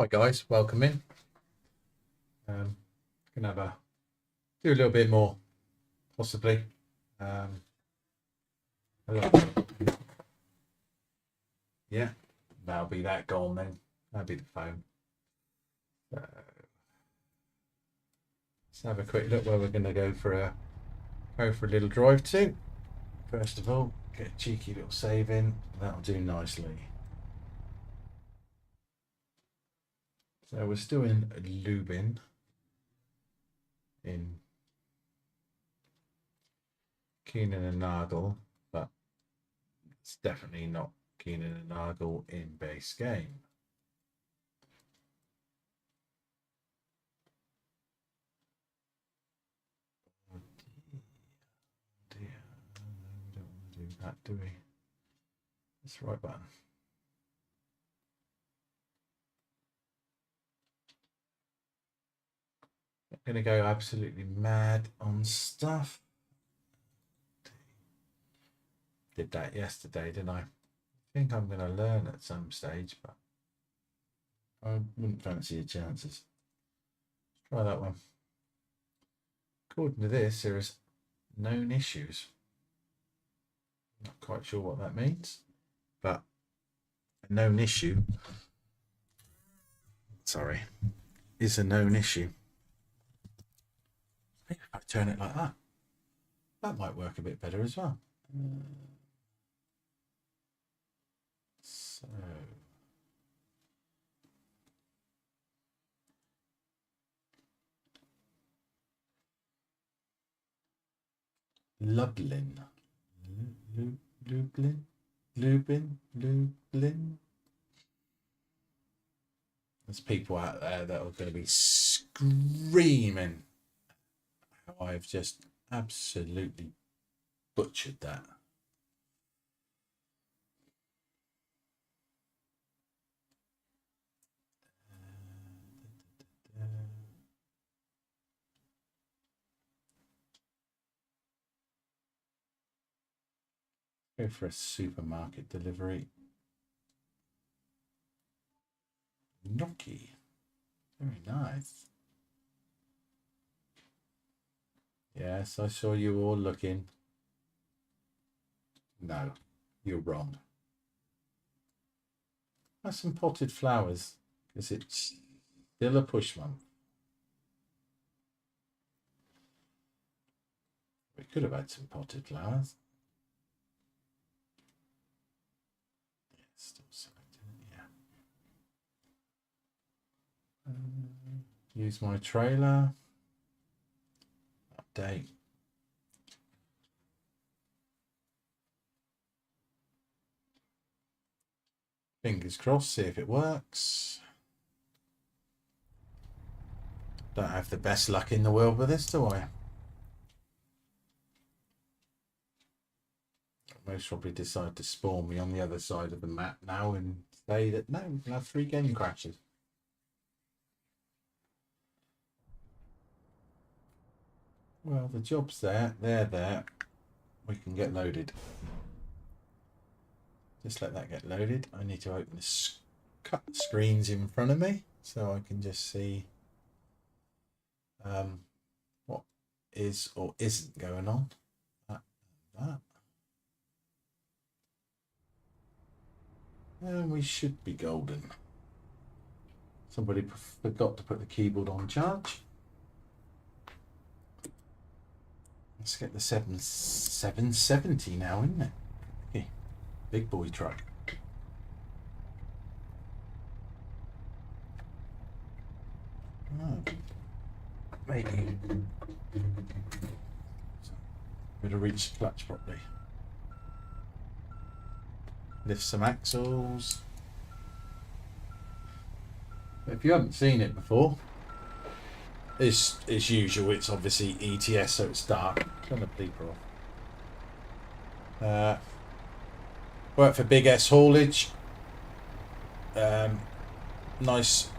Hi guys, welcome in. Gonna do a little bit more, possibly. Yeah, that'll be that gone then. That'll be the phone. Let's have a quick look where we're gonna go for a little drive to. First of all, get a cheeky little save in. That'll do nicely. So we're still in Lubin in Keenan and Nagel, but it's definitely not Keenan and Nagel in base game. Oh dear, we don't want to do that, do we? That's the right button. I'm going to go absolutely mad on stuff. Did that yesterday, didn't I? I think I'm going to learn at some stage, but I wouldn't fancy your chances. Let's try that one. According to this, there is known issues. Not quite sure what that means, but a known issue, is a known issue. Maybe if I turn it like that, that might work a bit better as well. So Lublin. Lublin. There's people out there that are going to be screaming how I've just absolutely butchered that. Go for a supermarket delivery. Gnocchi. Very nice. Yes, I saw you all looking. No, you're wrong. Have some potted flowers, because it's still a push month. We could have had some potted flowers. Yeah, still selected, yeah. Use my trailer. Update. Fingers crossed, see if it works. Don't have the best luck in the world with this, do I? Most probably decide to spawn me on the other side of the map now and say that no, we can have 3 game crashes. Well, the job's there, they're there. We can get loaded. Just let that get loaded. I need to open this cut screens in front of me so I can just see what is or isn't going on. That. And we should be golden. Somebody forgot to put the keyboard on charge. Let's get the 770 now, isn't it? Okay. Big boy truck. Oh, maybe. Better reach the clutch properly. Lift some axles. If you haven't seen it before, as usual, it's obviously ETS, so it's dark. Turn the bleeper off. Work for Big S Haulage. Nice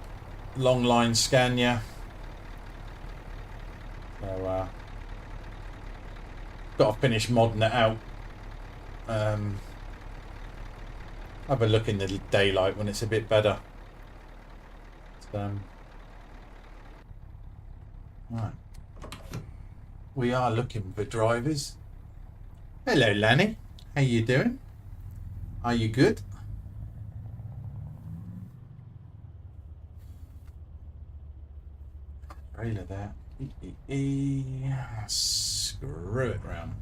Longline Scania. So got to finish modding it out. Have a look in the daylight when it's a bit better. right. We are looking for drivers. Hello, Lanny. How you doing? Are you good? Trailer there. Screw it round.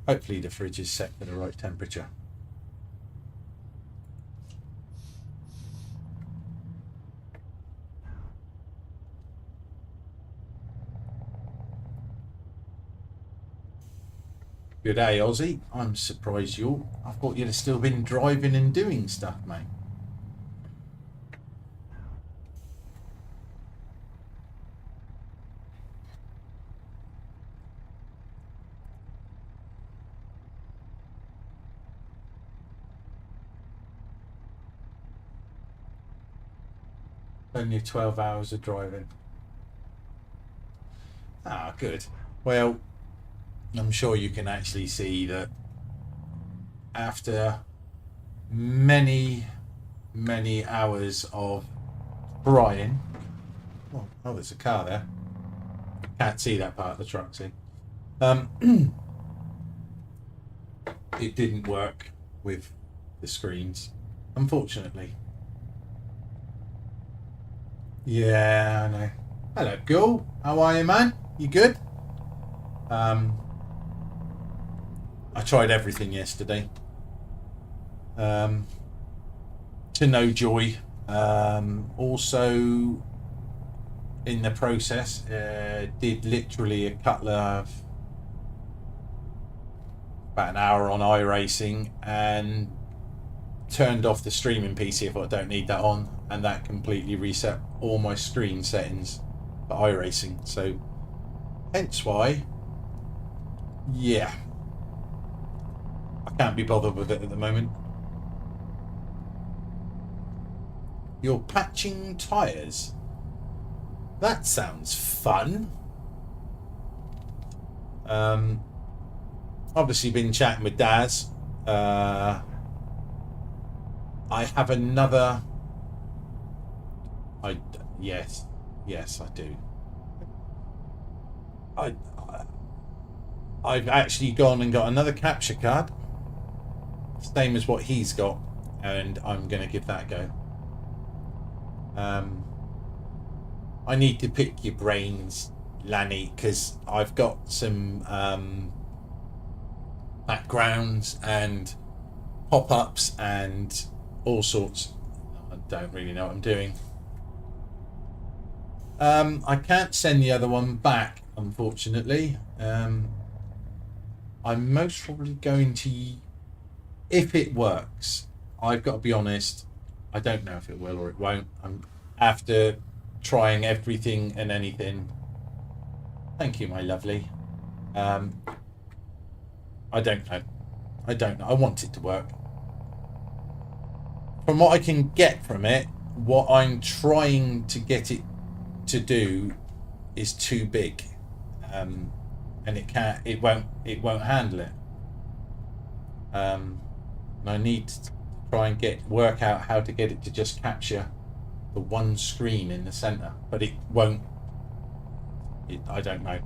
Hopefully the fridge is set for the right temperature. Good day, Aussie. I'm surprised I thought you'd have still been driving and doing stuff, mate. Only 12 hours of driving. Ah, good. Well, I'm sure you can actually see that after many hours of trying. Oh, there's a car there. Can't see that part of the truck, see. It didn't work with the screens, unfortunately. Yeah, I know. Hello, Ghoul. How are you, man? You good? I tried everything yesterday. To no joy. Also, in the process, did literally a couple of about an hour on iRacing and turned off the streaming PC if I don't need that on, and that completely reset all my screen settings for iRacing. So hence why, yeah, I can't be bothered with it at the moment. You're patching tyres? That sounds fun. Obviously been chatting with Daz. I have another. Yes, I do. I've actually gone and got another capture card, same as what he's got, and I'm going to give that a go. I need to pick your brains, Lanny, because I've got some backgrounds and pop-ups and all sorts. I don't really know what I'm doing. I can't send the other one back, unfortunately. I'm most probably going to, if it works, I've got to be honest, I don't know if it will or it won't. After trying everything and anything. Thank you, my lovely. I don't know. I want it to work. From what I can get from it, what I'm trying to get it to do is too big, and it won't handle it. And I need to try and work out how to get it to just capture the one screen in the center, but it won't. I don't know.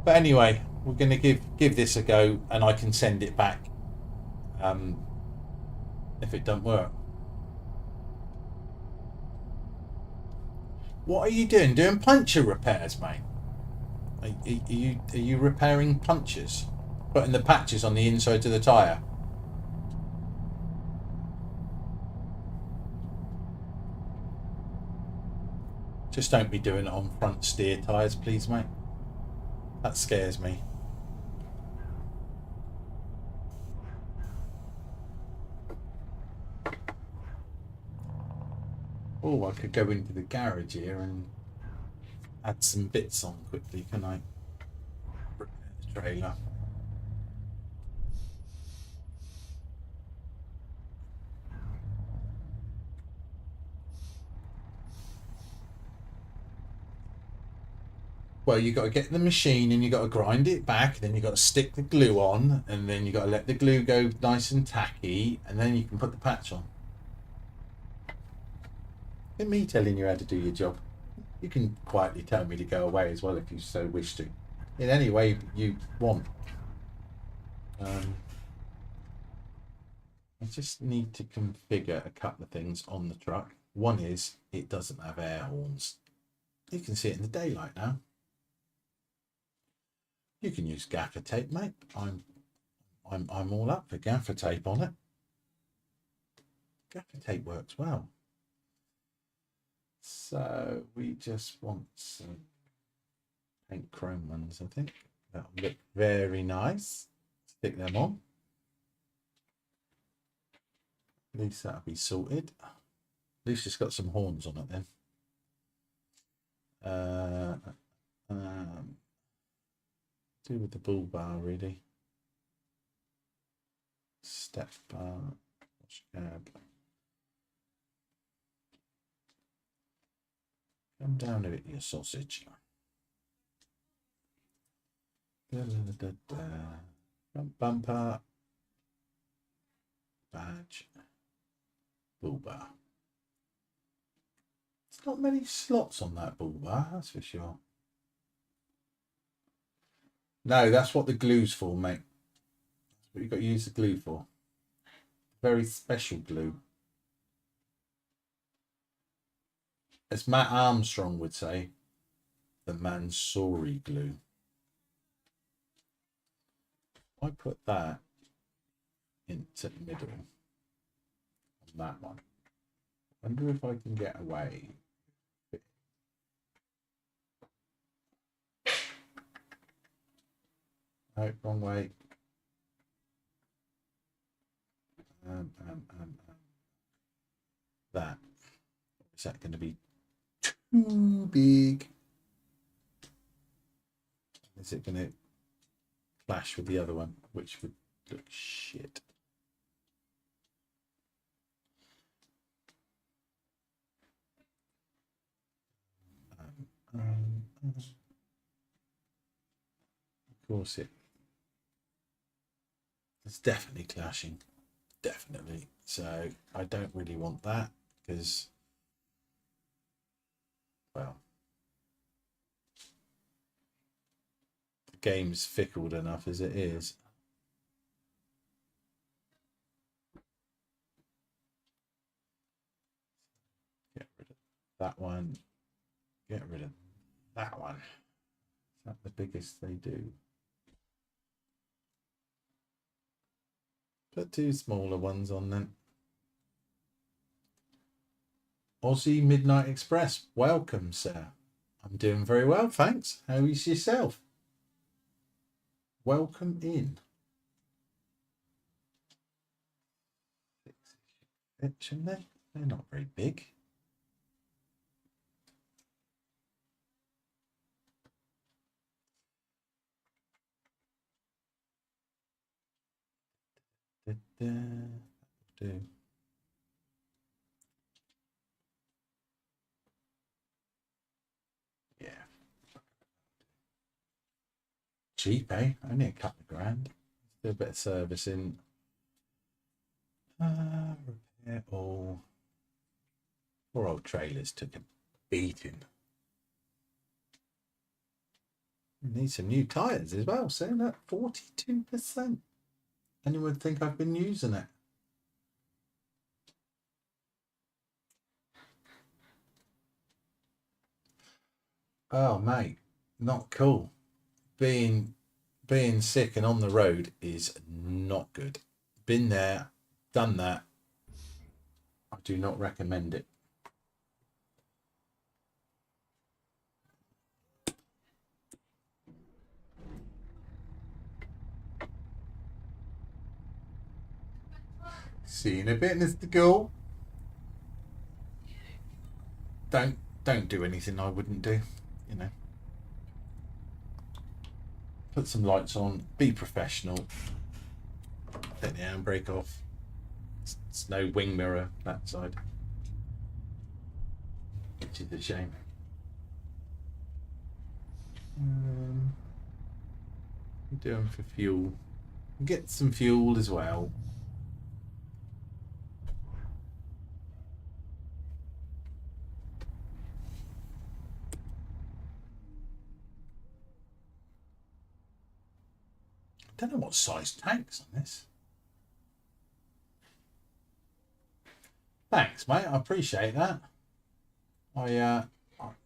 But anyway, we're going to give this a go, and I can send it back if it doesn't work. What are you doing? Doing puncture repairs, mate? Are you repairing punctures? Putting the patches on the inside of the tyre? Just don't be doing it on front steer tyres, please, mate. That scares me. Oh, I could go into the garage here and add some bits on quickly, can I? Repair the trailer. Well, you got to get the machine and you got to grind it back, then you got to stick the glue on, and then you got to let the glue go nice and tacky, and then you can put the patch on. It's me telling you how to do your job. You can quietly tell me to go away as well if you so wish to. In any way you want. I just need to configure a couple of things on the truck. One is it doesn't have air horns. You can see it in the daylight now. You can use gaffer tape, mate. I'm all up for gaffer tape on it. Gaffer tape works well. So we just want some paint chrome ones, I think. That'll look very nice. Stick them on. At least that'll be sorted. At least it's got some horns on it then. Do with the bull bar really. Step bar. Cab. Come down a bit, you sausage. Front bumper. Badge. Bull bar. There's not many slots on that bull bar, that's for sure. No, that's what the glue's for, mate. That's what you've got to use the glue for. Very special glue. As Matt Armstrong would say, the Mansouri glue. I put that into the middle on that one. I wonder if I can get away. No, wrong way. That. Is that going to be too big? Is it going to clash with the other one, which would look shit? Of course it's definitely clashing, definitely. So I don't really want that because, well, the game's fickle enough as it is. Get rid of that one. Get rid of that one. Is that the biggest they do? Put two smaller ones on then. Aussie Midnight Express, welcome, sir. I'm doing very well, thanks. How is yourself? Welcome in. Shouldn't they? They're not very big. Do. Yeah. Cheap, eh? Only a couple of grand. Do a bit of servicing. Repair all. Poor old trailers took a beating. Need some new tyres as well. Saying that 42%. Anyone would think I've been using it. Oh mate, not cool. Being sick and on the road is not good. Been there, done that. I do not recommend it. See you in a bit, Mr. Gould. Don't do anything I wouldn't do, you know. Put some lights on, be professional. Take the handbrake off. It's no wing mirror that side, which is a shame. We're doing for fuel. Get some fuel as well. don't know what size tank's on this. Thanks, mate. I appreciate that.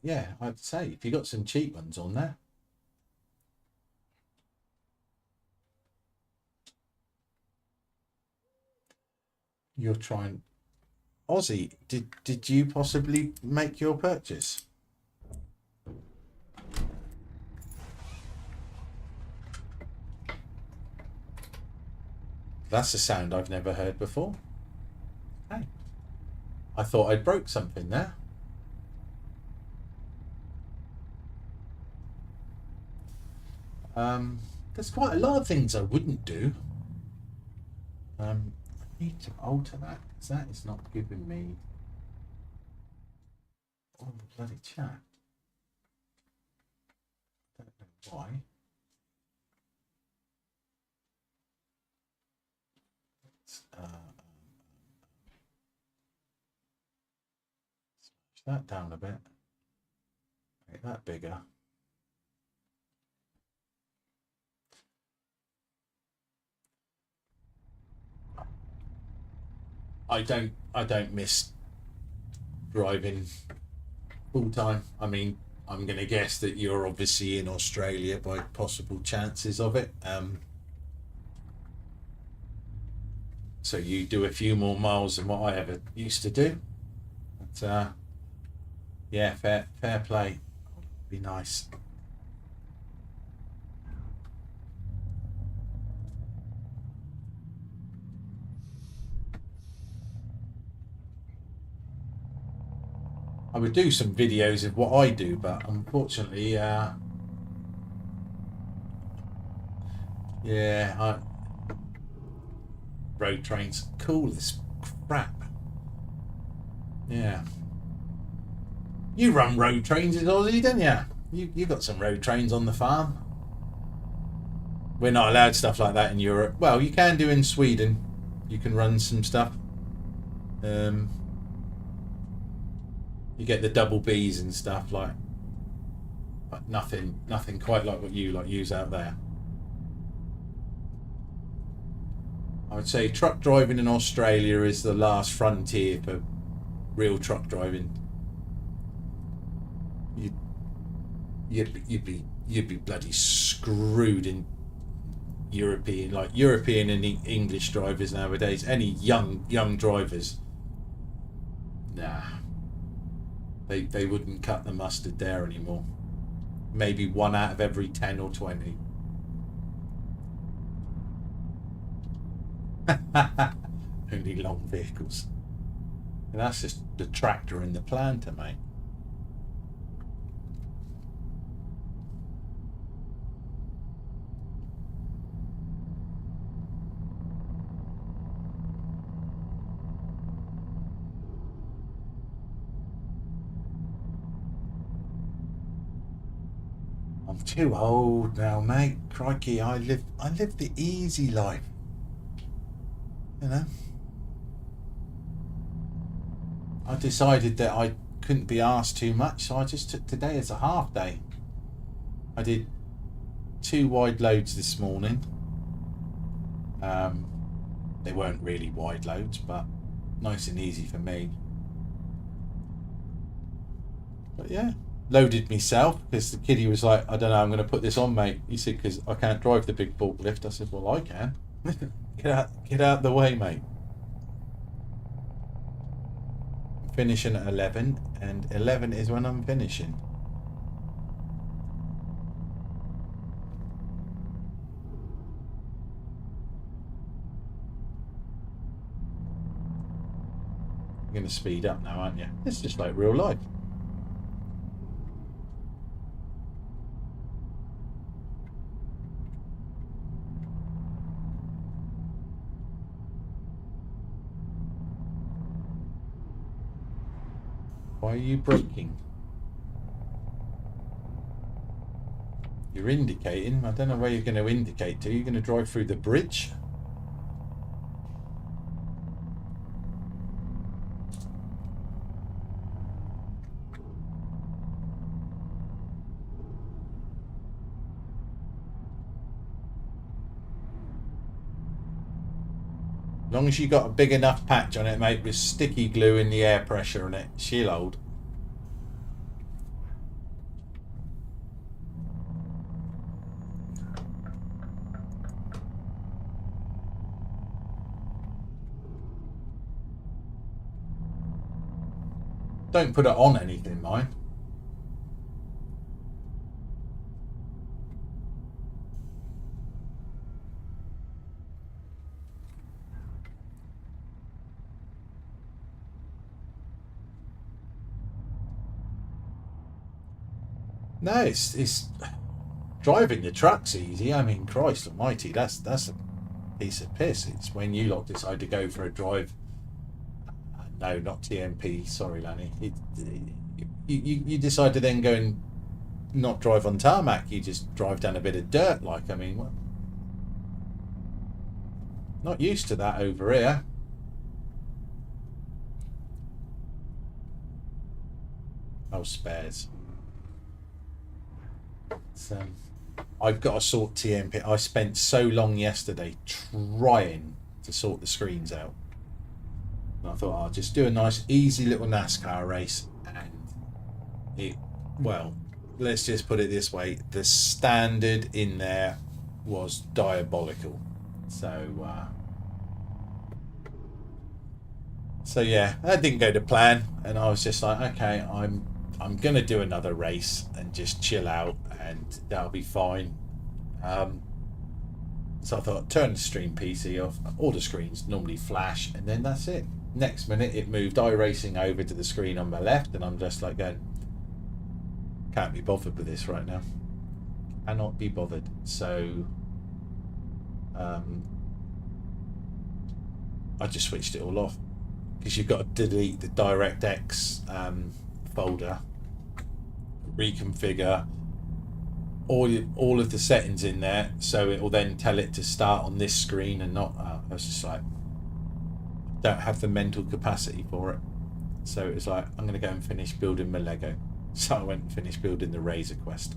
Yeah, I'd say if you got some cheap ones on there. You're trying, Aussie. Did you possibly make your purchase? That's a sound I've never heard before. Hey, I thought I broke something there. There's quite a lot of things I wouldn't do. I need to alter that because that is not giving me all the bloody chat. I don't know why. Smash that down a bit. Make that bigger. I don't miss driving full time. I mean, I'm going to guess that you're obviously in Australia by possible chances of it. So you do a few more miles than what I ever used to do. But yeah, fair play. Be nice. I would do some videos of what I do, but unfortunately, yeah, road trains cool as crap. Yeah, you run road trains in Aussie, don't you? You got some road trains on the farm. We're not allowed stuff like that in Europe. Well, you can do in Sweden. You can run some stuff. You get the double Bs and stuff but nothing quite like what you use out there. I would say truck driving in Australia is the last frontier for real truck driving. You'd be bloody screwed in European and English drivers nowadays. Any young drivers, nah. They wouldn't cut the mustard there anymore. Maybe 1 out of every 10 or 20. Only long vehicles. And that's just the tractor and the planter, mate. I'm too old now, mate. Crikey, I live the easy life. You know? I decided that I couldn't be asked too much, so I just took today as a half day. I did 2 wide loads this morning. They weren't really wide loads, but nice and easy for me. But yeah, loaded myself because the kiddie was like, I don't know, I'm going to put this on, mate. He said, because I can't drive the big forklift. I said, well, I can. Get out the way, mate. I'm finishing at 11, and 11 is when I'm finishing. You're going to speed up now, aren't you? It's just like real life. Why are you braking? You're indicating. I don't know where you're going to indicate to. You're going to drive through the bridge? As long as you got a big enough patch on it, mate, with sticky glue in the air pressure on it, she'll hold. Don't put it on anything, mine. No, it's driving the truck's easy. I mean, Christ Almighty, that's a piece of piss. It's when you lot decide to go for a drive. No, not TMP. Sorry, Lanny. You decide to then go and not drive on tarmac. You just drive down a bit of dirt. Like, I mean, what? Not used to that over here. Oh, spares. I've got to sort TMP. I spent so long yesterday trying to sort the screens out. And I thought I'll just do a nice, easy little NASCAR race. And well, let's just put it this way. The standard in there was diabolical. So yeah, that didn't go to plan. And I was just like, okay, I'm going to do another race and just chill out and that'll be fine. So I thought, turn the stream PC off. All the screens normally flash and then that's it. Next minute it moved iRacing over to the screen on my left and I'm just like going, can't be bothered with this right now. Cannot be bothered. So I just switched it all off because you've got to delete the DirectX folder, reconfigure all of the settings in there, so it will then tell it to start on this screen and not. I was just like, don't have the mental capacity for it. So it was like, I'm going to go and finish building my Lego. So I went and finished building the Razor Quest.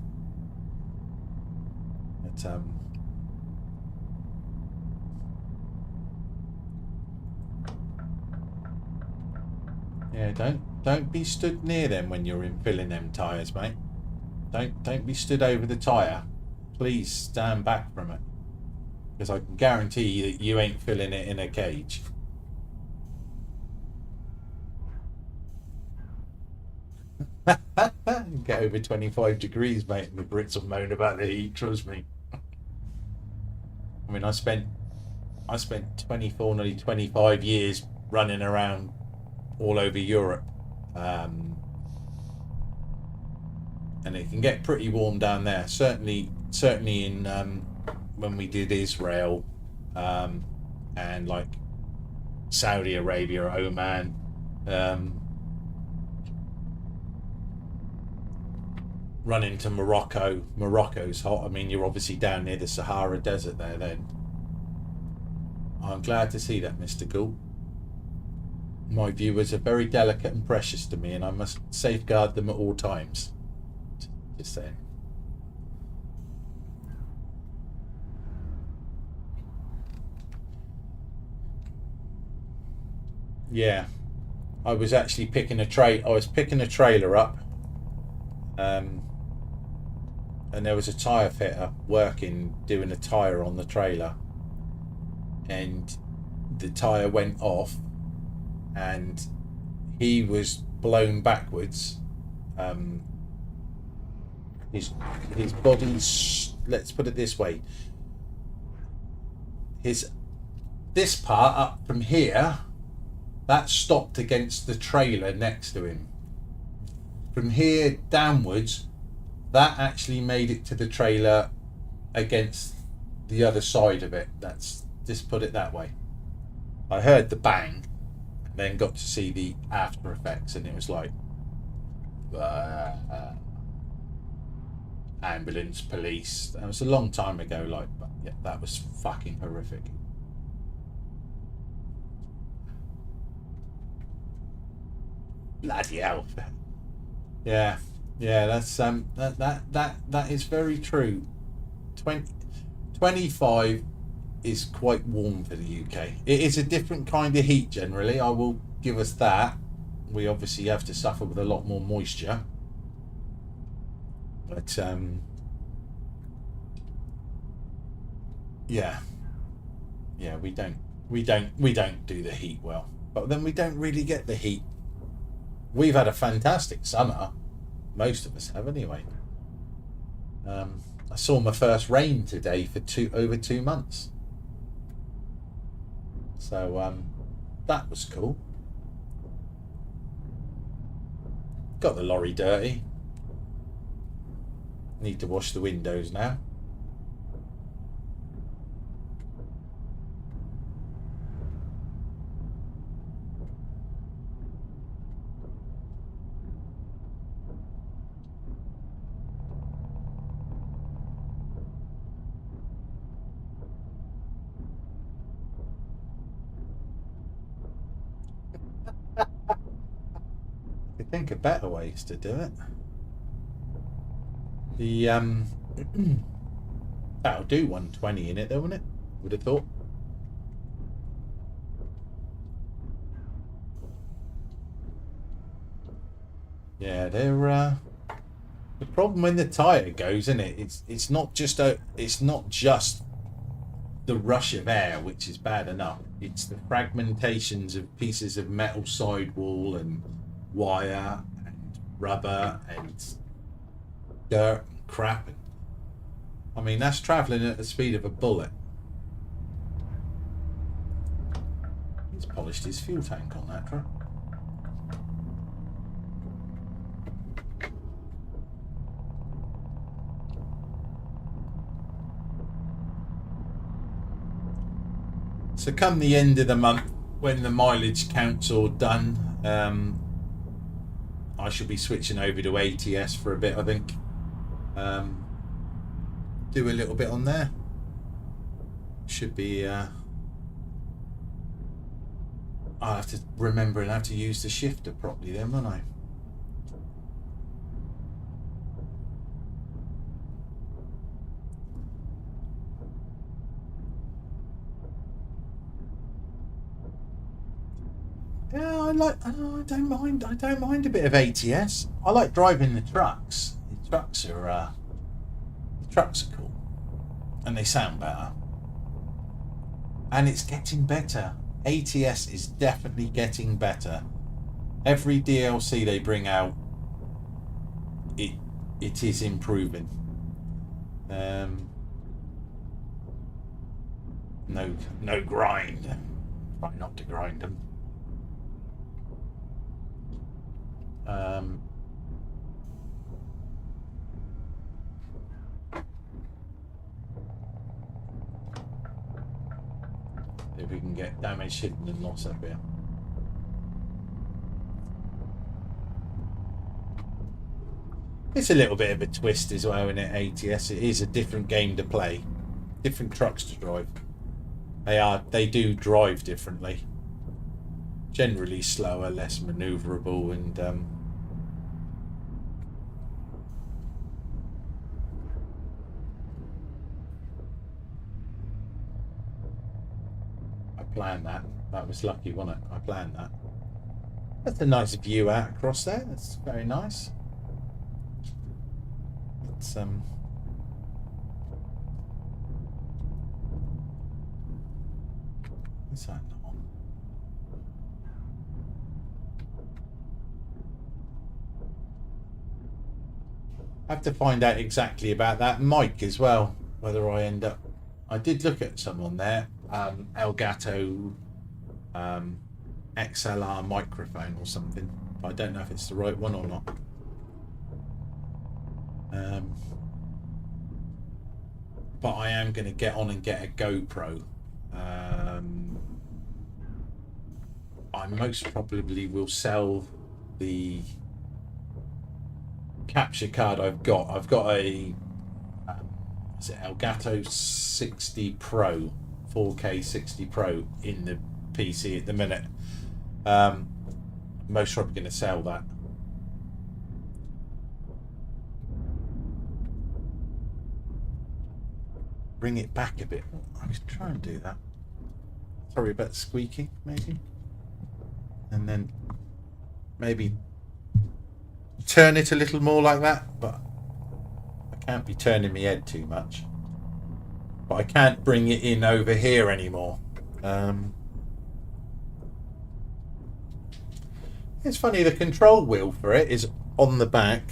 But yeah, don't be stood near them when you're filling them tyres, mate. Don't be stood over the tyre. Please stand back from it. Because I can guarantee you that you ain't filling it in a cage. Get over 25 degrees, mate, and the Brits will moan about the heat, trust me. I mean, I spent 24, nearly 25 years running around all over Europe. And it can get pretty warm down there. Certainly in when we did Israel and like Saudi Arabia, Oman, run into Morocco. Morocco's hot. I mean, you're obviously down near the Sahara Desert there. Then I'm glad to see that, Mr. Gould. My viewers are very delicate and precious to me, and I must safeguard them at all times. Just saying. Yeah, I was actually picking a trailer up, and there was a tyre fitter working, doing a tyre on the trailer, and the tyre went off, and he was blown backwards. His body's, let's put it this way, this part up from here, that stopped against the trailer next to him. From here downwards, that actually made it to the trailer against the other side of it. That's, just put it that way. I heard the bang and then got to see the after effects, and it was like ambulance, police. That was a long time ago, like, but yeah, that was fucking horrific. Bloody hell. Yeah, that's that is very true. 25 is quite warm for the UK. It is a different kind of heat generally, I will give us that. We obviously have to suffer with a lot more moisture. But yeah, we don't do the heat well. But then we don't really get the heat. We've had a fantastic summer. Most of us have anyway. I saw my first rain today for over 2 months. So that was cool. Got the lorry dirty. Need to wash the windows now. I think of better ways to do it. The that'll do 120 in it though, wouldn't it? Would have thought. Yeah, they're the problem when the tire goes, isn't it? It's not just the rush of air, which is bad enough. It's the fragmentations of pieces of metal sidewall and wire and rubber and dirt and crap. I mean, that's travelling at the speed of a bullet. He's polished his fuel tank on that truck. So come the end of the month, when the mileage count's all done, I shall be switching over to ATS for a bit, I think. Do a little bit on there. Should be... I'll have to remember and have to use the shifter properly then, won't I? Yeah, I don't mind a bit of ATS. I like driving the trucks. The trucks are cool, and they sound better. And it's getting better. ATS is definitely getting better. Every DLC they bring out, it is improving. No grind. Try not to grind them. If we can get damage hidden and loss up here. It's a little bit of a twist as well in it, ATS. It is a different game to play. Different trucks to drive. They do drive differently. Generally slower, less manoeuvrable, and I planned that. That was lucky, wasn't it? I planned that. That's a nice view out across there. That's very nice. It's what's that? I have to find out exactly about that mic as well, whether I end up... I did look at someone there, Elgato XLR microphone or something, but I don't know if it's the right one or not. But I am going to get on and get a GoPro. I most probably will sell the capture card I've got. I've got a is it Elgato 60 Pro, 4K 60 Pro in the PC at the minute. Most probably going to sell that. bring it back a bit. I was trying to do that. Sorry about squeaking, maybe. And then maybe turn it a little more like that, but I can't be turning my head too much. But I can't bring it in over here anymore. It's funny, the control wheel for it is on the back.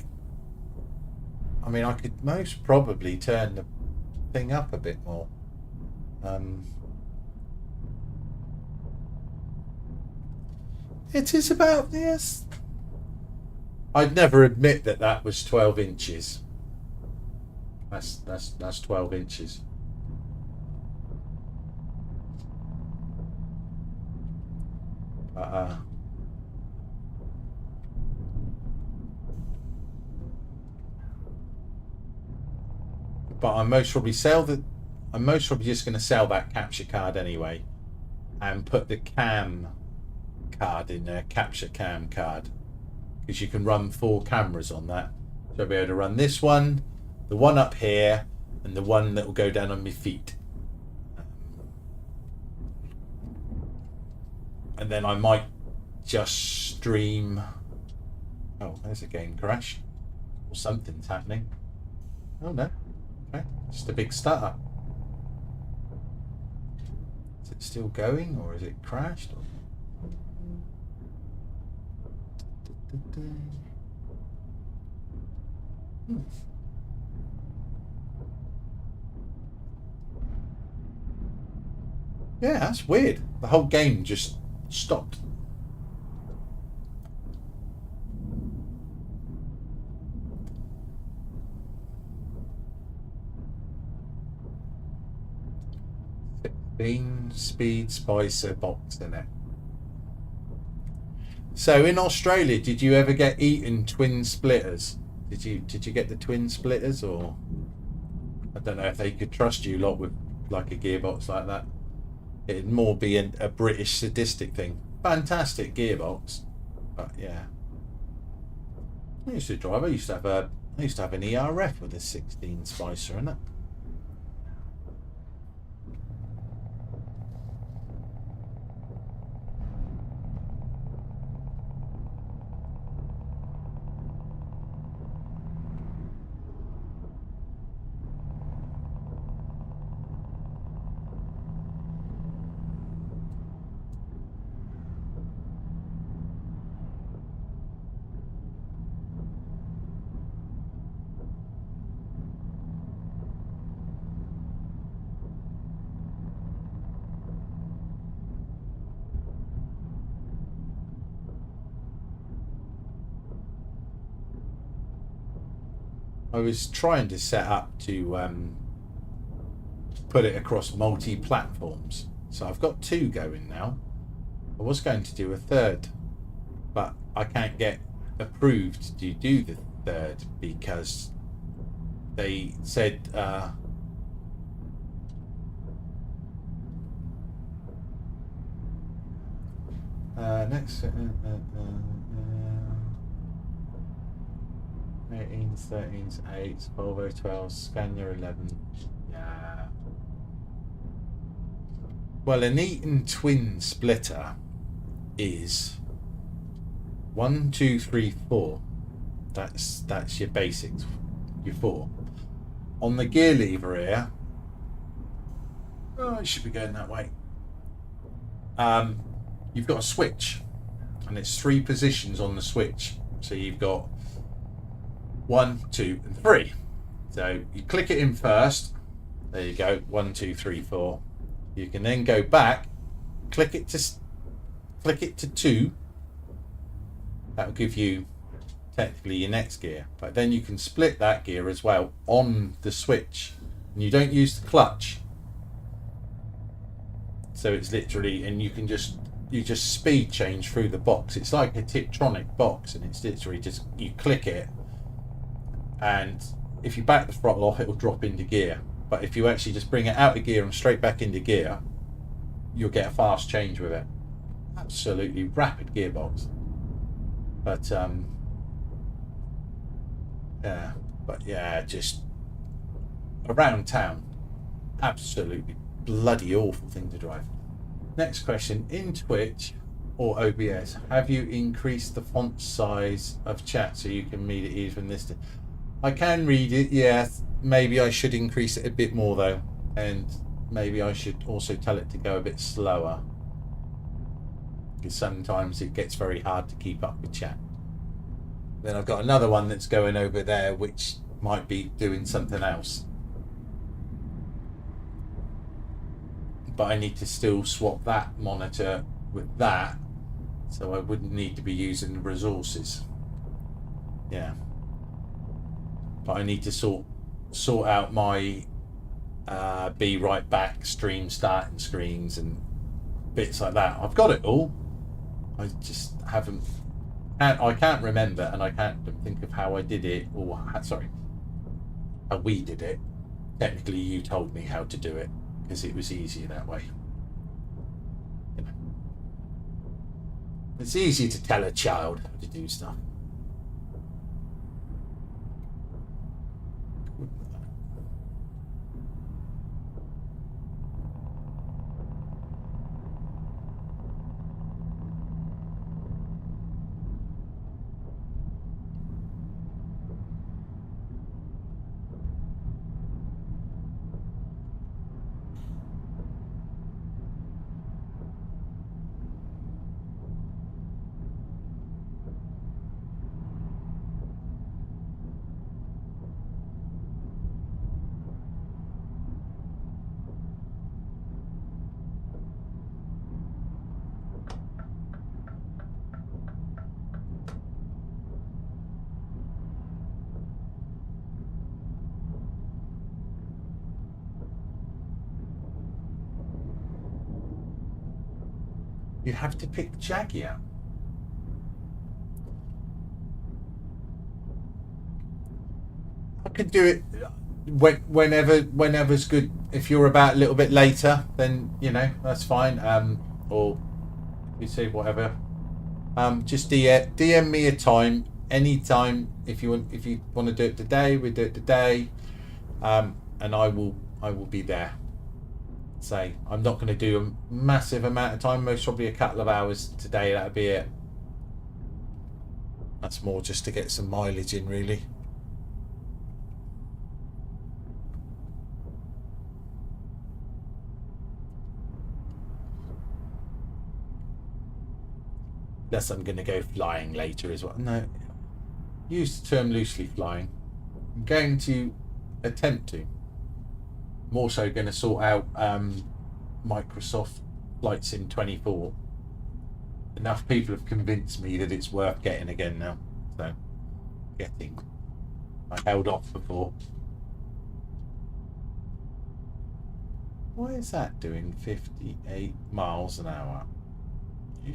I mean, I could most probably turn the thing up a bit more. It is about, yes. I'd never admit that that was 12 inches. That's 12 inches. But I'm most probably just going to sell that capture card anyway, and put the cam card in there, capture cam card, because you can run 4 cameras on that. So I'll be able to run this one, the one up here, and the one that will go down on my feet. And then I might just stream. Oh, there's a game crash, or something's happening. Oh no. Okay, just a big stutter. Is it still going, or is it crashed? Yeah, that's weird. The whole game just stopped. Speed Spicer box in it. So in Australia, did you ever get Eaton twin splitters? Did you get the twin splitters, or I don't know if they could trust you lot with like a gearbox like that. It'd more be a British sadistic thing. Fantastic gearbox, but yeah. I used to drive. I used to have an ERF with a 16 Spicer in it. I was trying to set up to put it across multi-platforms. So I've got 2 going now. I was going to do a 3rd, but I can't get approved to do the 3rd because they said next 18s, 13s, 8s, Volvo 12s, Scania 11. Yeah. Well, an Eaton twin splitter is 1, 2, 3, 4. That's your basics, your 4. On the gear lever here, it should be going that way. You've got a switch, and it's 3 positions on the switch. So you've got 1, 2, and 3. So you click it in first. There you go. 1, 2, 3, 4. You can then go back, click it to 2. That will give you technically your next gear. But then you can split that gear as well on the switch, and you don't use the clutch. So it's literally, and you just speed change through the box. It's like a Tiptronic box, and it's literally just you click it. And if you back the throttle off, it will drop into gear. But if you actually just bring it out of gear and straight back into gear, you'll get a fast change with it. Absolutely rapid gearbox. But yeah, just around town, Absolutely bloody awful thing to drive. Next question. In Twitch or OBS, have you increased the font size of chat so you can read it even this? I can read it, yes. Maybe I should increase it a bit more though. And maybe I should also tell it to go a bit slower. Because sometimes it gets very hard to keep up with chat. Then I've got another one that's going over there which might be doing something else. But I need to still swap that monitor with that, so I wouldn't need to be using the resources. Yeah. But I need to sort out my be right back stream starting screens and bits like that. I've got it all. I just haven't. I can't remember, and I can't think of how I did it, or how we did it. Technically, you told me how to do it because it was easier that way. You know. It's easier to tell a child how to do stuff. You have to pick Jackie out. I could do it whenever's good. If you're about a little bit later, then you know that's fine. Or you say whatever. Just DM me a time anytime if you want to do it today. We do it today, and I will be there. Say I'm not going to do a massive amount of time, most probably a couple of hours today. That'll be it. That's more just to get some mileage in, really. Unless I'm going to go flying later as well. No, use the term loosely flying. I'm going to attempt to. I'm also going to sort out Microsoft Flight Sim 24. Enough people have convinced me that it's worth getting again now. So, getting. I held off before. Why is that doing 58 miles an hour? You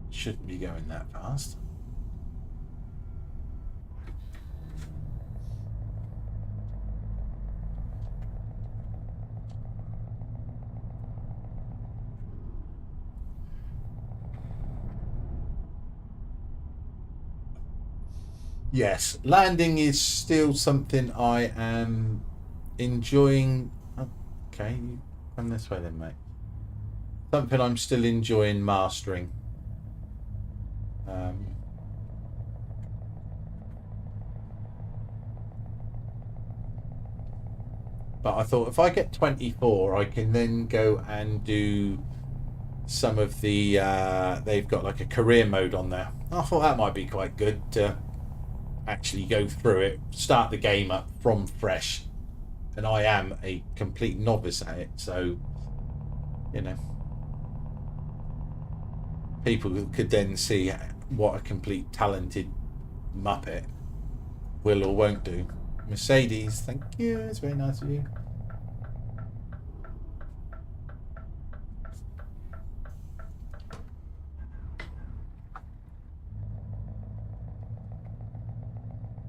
shouldn't be going that fast. Yes, landing is still something I am enjoying. Okay, you come this way then, mate. Something I'm still enjoying mastering. But I thought if I get 24, I can then go and do some of the. They've got like a career mode on there. I thought that might be quite good to actually go through it, start the game up from fresh. And I am a complete novice at it, so you know, people could then see what a complete talented muppet will or won't do. Mercedes, thank you. It's very nice of you.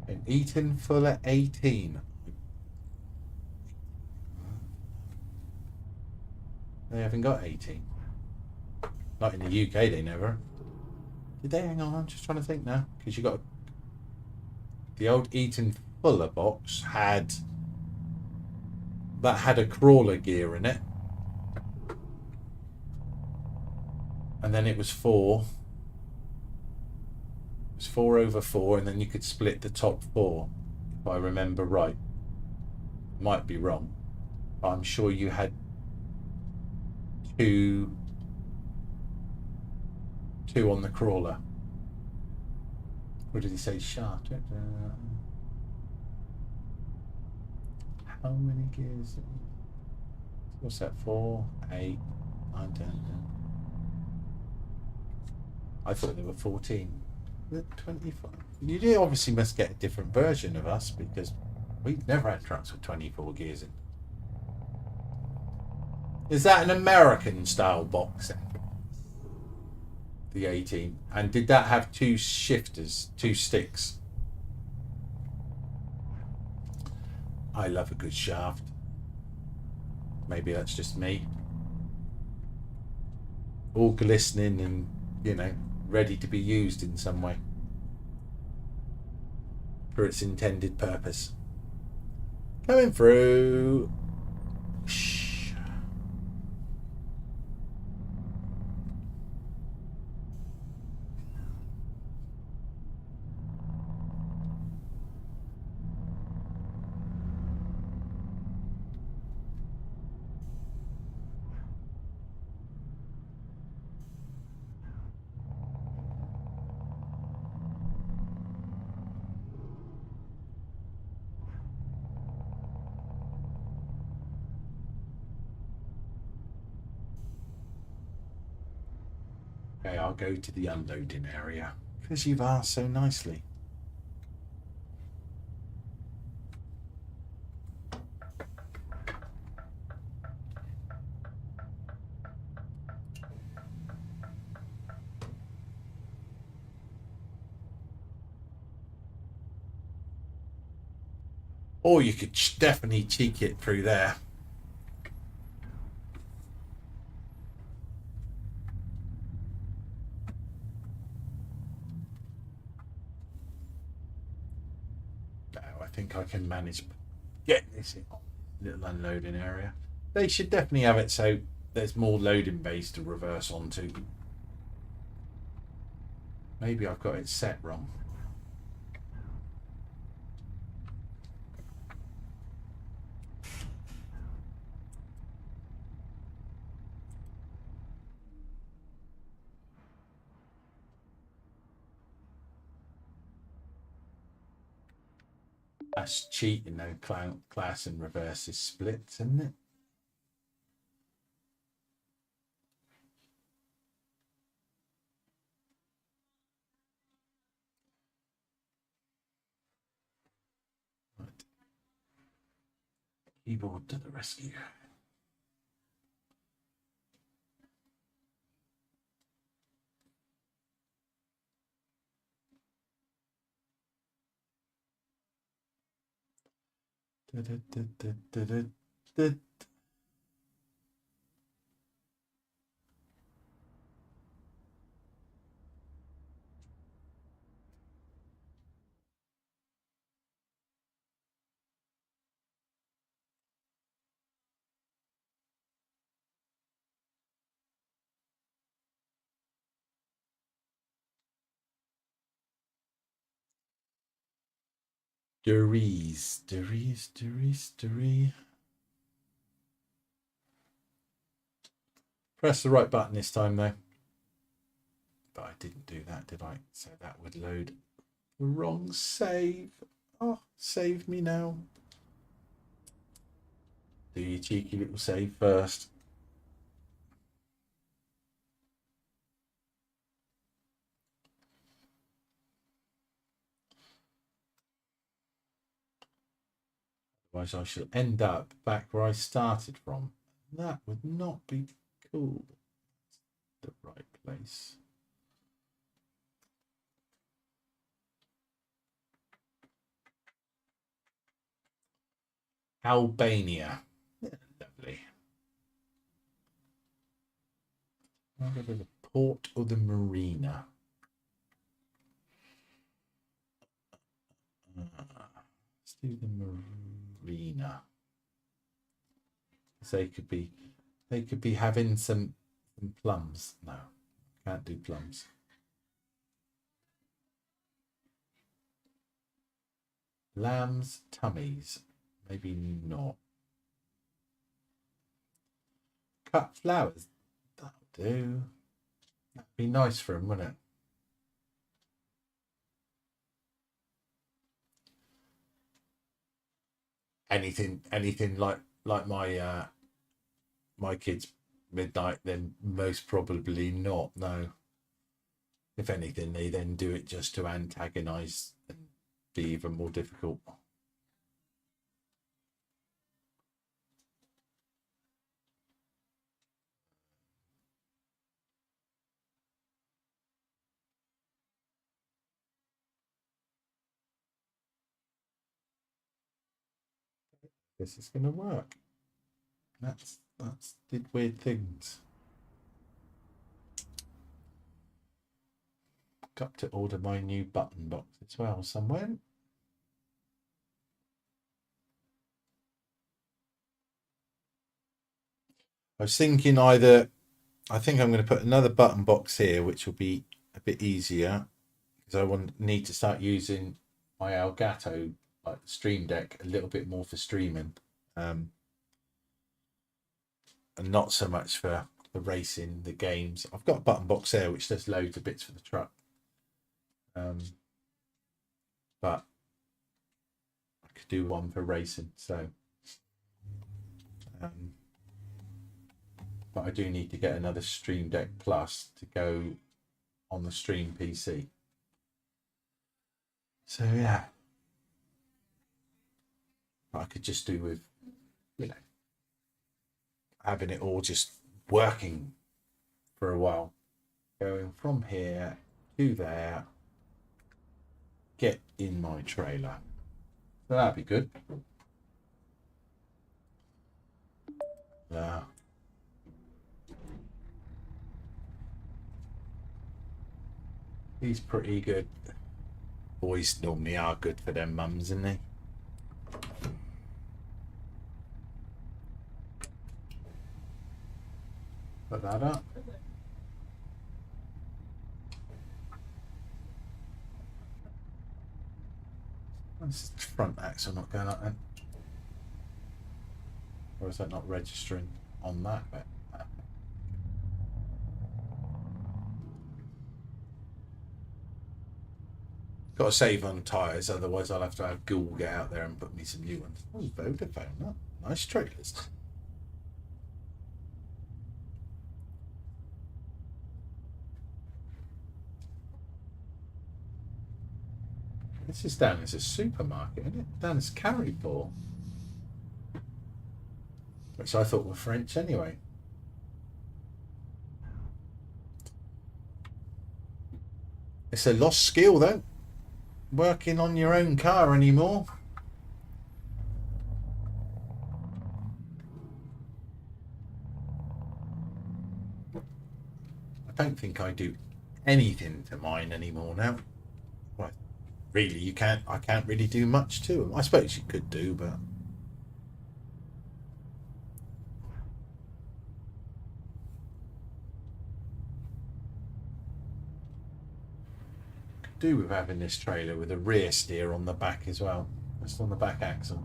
And Eaton Fuller 18. They haven't got 18. Not in the UK, they never. Did they? Hang on, I'm just trying to think now. Because you got the old Eaton Fuller box had that had a crawler gear in it. And then it was 4. It was 4/4, and then you could split the top 4, if I remember right. Might be wrong. I'm sure you had two on the crawler. What did he say? Shaft. How many gears? What's that? 4, 8, 9, 10. I thought there were 14. 25. You obviously must get a different version of us, because we've never had trucks with 24 gears in. Is that an American style box? The 18. And did that have 2 shifters, 2 sticks? I love a good shaft. Maybe that's just me. All glistening and, you know, ready to be used in some way for its intended purpose. Coming through. Shh. Okay, I'll go to the unloading area because you've asked so nicely. Or you could definitely cheek it through there. No, I think I can manage getting this little unloading area. They should definitely have it so there's more loading bays to reverse onto. Maybe I've got it set wrong. That's cheating though. Class and reverse is split, isn't it? Right. Keyboard to the rescue. Da, da, da, da, da, da, da. Durries. Press the right button this time though. But I didn't do that, did I? So that would load the wrong save. Oh, save me now. Do your cheeky little save first. Otherwise I shall end up back where I started from. That would not be cool. The right place. Albania. Yeah, lovely. I'll go to the port or the marina. Let's do the marina. they could be having some plums. No, can't do plums. Lamb's tummies, maybe not. Cut flowers, that'll do. That'd be nice for them, wouldn't it? Anything like my my kids midnight, then most probably not. No. If anything, they then do it just to antagonize and be even more difficult. This is going to work. That's did weird things. Got to order my new button box as well somewhere. I was thinking I think I'm going to put another button box here, which will be a bit easier because I need to start using my Elgato, like the Stream Deck, a little bit more for streaming, and not so much for the racing, the games. I've got a button box there which does loads of bits for the truck, but I could do one for racing. So, but I do need to get another Stream Deck Plus to go on the Stream PC. So yeah, I could just do with, having it all just working for a while, going from here to there, get in my trailer. So that'd be good. Yeah. He's pretty good. Boys normally are good for their mums, isn't they? Put that up. This front axle not going up then? Or is that not registering on that bit? Got to save on tyres, otherwise I'll have to have Google get out there and put me some new ones. Oh, Vodafone, oh, nice trailers. This is down as a supermarket, isn't it? Down as Carrefour. Which I thought were French anyway. It's a lost skill though, working on your own car anymore. I don't think I do anything to mine anymore now. Well, really, I can't really do much to them. I suppose you could do, but could do with having this trailer with a rear steer on the back as well, just on the back axle.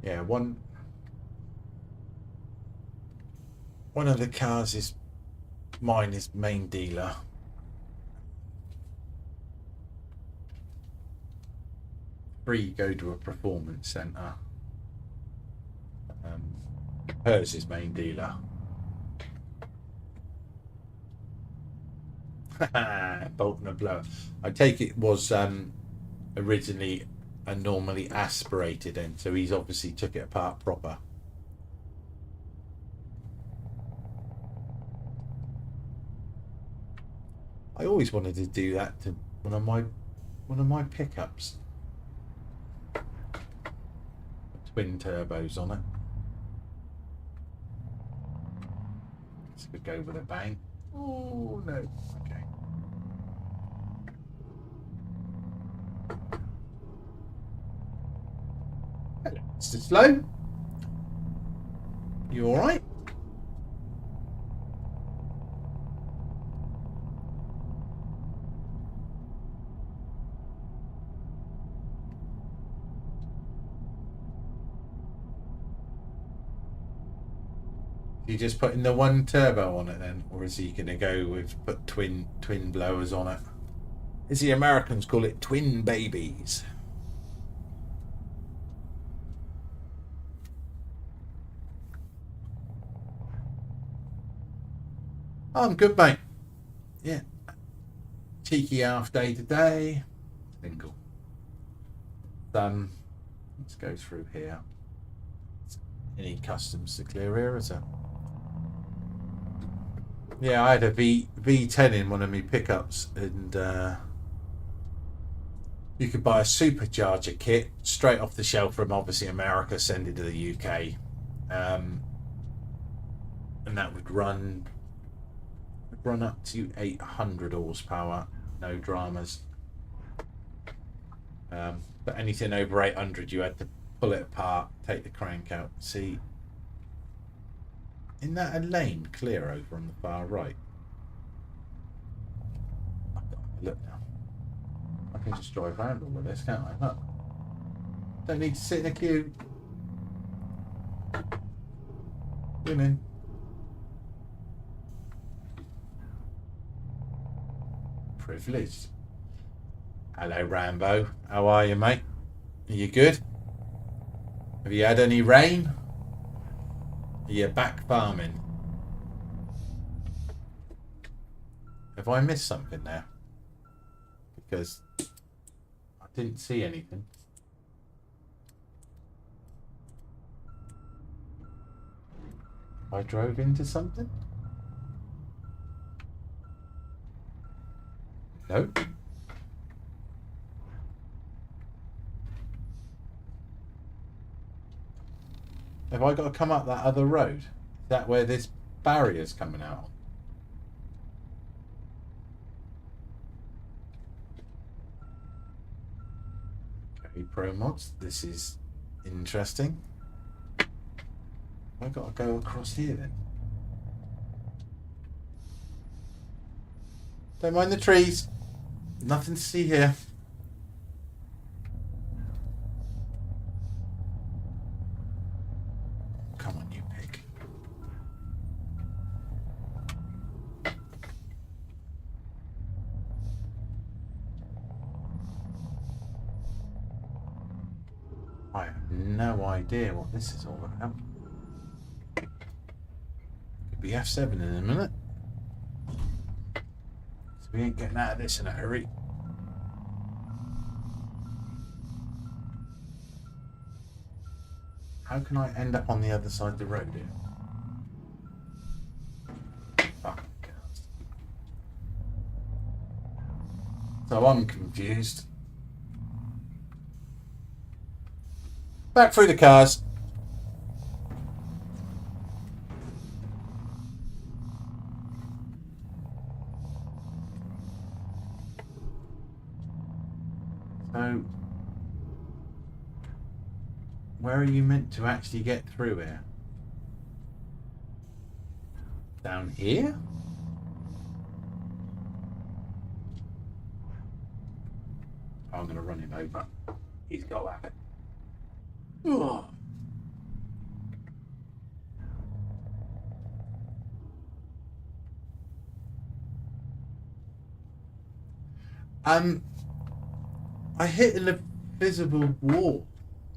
Yeah, one of the cars is mine is main dealer. Three go to a performance centre. Hers is main dealer. Bolt and a blower. I take it was originally a normally aspirated end, so he's obviously took it apart proper. I always wanted to do that to one of my pickups. Twin turbos on it. This could go with a bang. Oh no. Okay. Hello, Mr. Slow. You all right? You just putting the one turbo on it then, or is he going to go with put twin blowers on it? As the Americans call it, twin babies. Oh, I'm good, mate. Yeah, cheeky half day today. Single. Done. Let's go through here. Any customs to clear here, is there? Yeah, I had a V10 in one of my pickups, and you could buy a supercharger kit straight off the shelf from obviously America, send it to the UK, and that would run up to 800 horsepower, no dramas. But anything over 800, you had to pull it apart, take the crank out. See, isn't that a lane clear over on the far right? Look now. I can just drive around all of this, can't I? Look. Don't need to sit in a queue. Women. Privileged. Hello, Rambo. How are you, mate? Are you good? Have you had any rain? Are you back farming? Have I missed something there? Because I didn't see anything. I drove into something? No. Have I got to come up that other road? Is that where this barrier's coming out? Okay, Pro Mods, this is interesting. Have I got to go across here then? Don't mind the trees. Nothing to see here. Come on, you pig. I have no idea what this is all about. Could be F7 in a minute. So we ain't getting out of this in a hurry. How can I end up on the other side of the road here? Fucking cars. So I'm confused. Back through the cars. So, where are you meant to actually get through here? Down here? I'm going to run him over. He's got to have it. Ugh. I hit an invisible wall,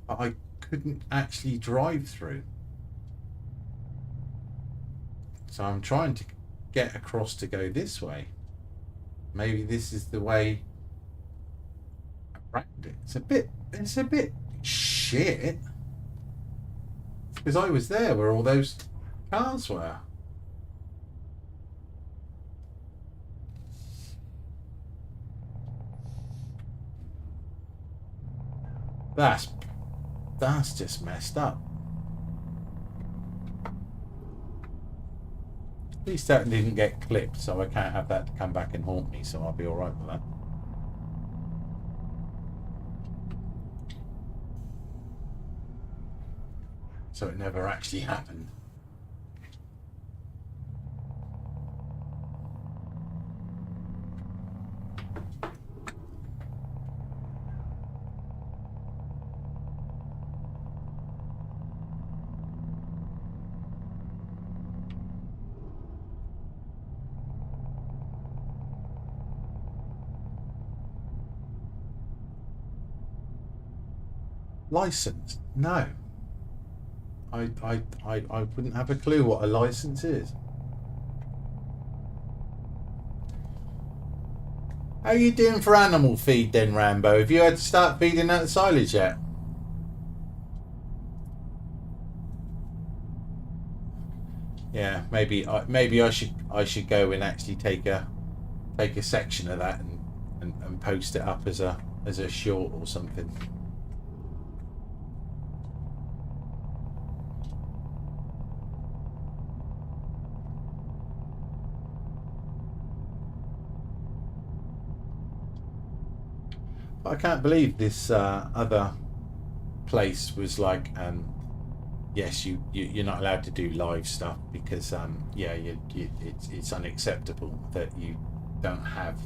but I couldn't actually drive through. So I'm trying to get across to go this way. Maybe this is the way around it. It's a bit shit. Because I was there where all those cars were. That's just messed up. At least that didn't get clipped, so I can't have that to come back and haunt me, so I'll be alright with that. So it never actually happened. License? No. I wouldn't have a clue what a license is. How are you doing for animal feed then, Rambo? Have you had to start feeding out the silage yet? Yeah, maybe I should go and actually take a section of that and post it up as a short or something. I can't believe this other place was like, yes, you're not allowed to do live stuff because yeah, it's unacceptable that you don't have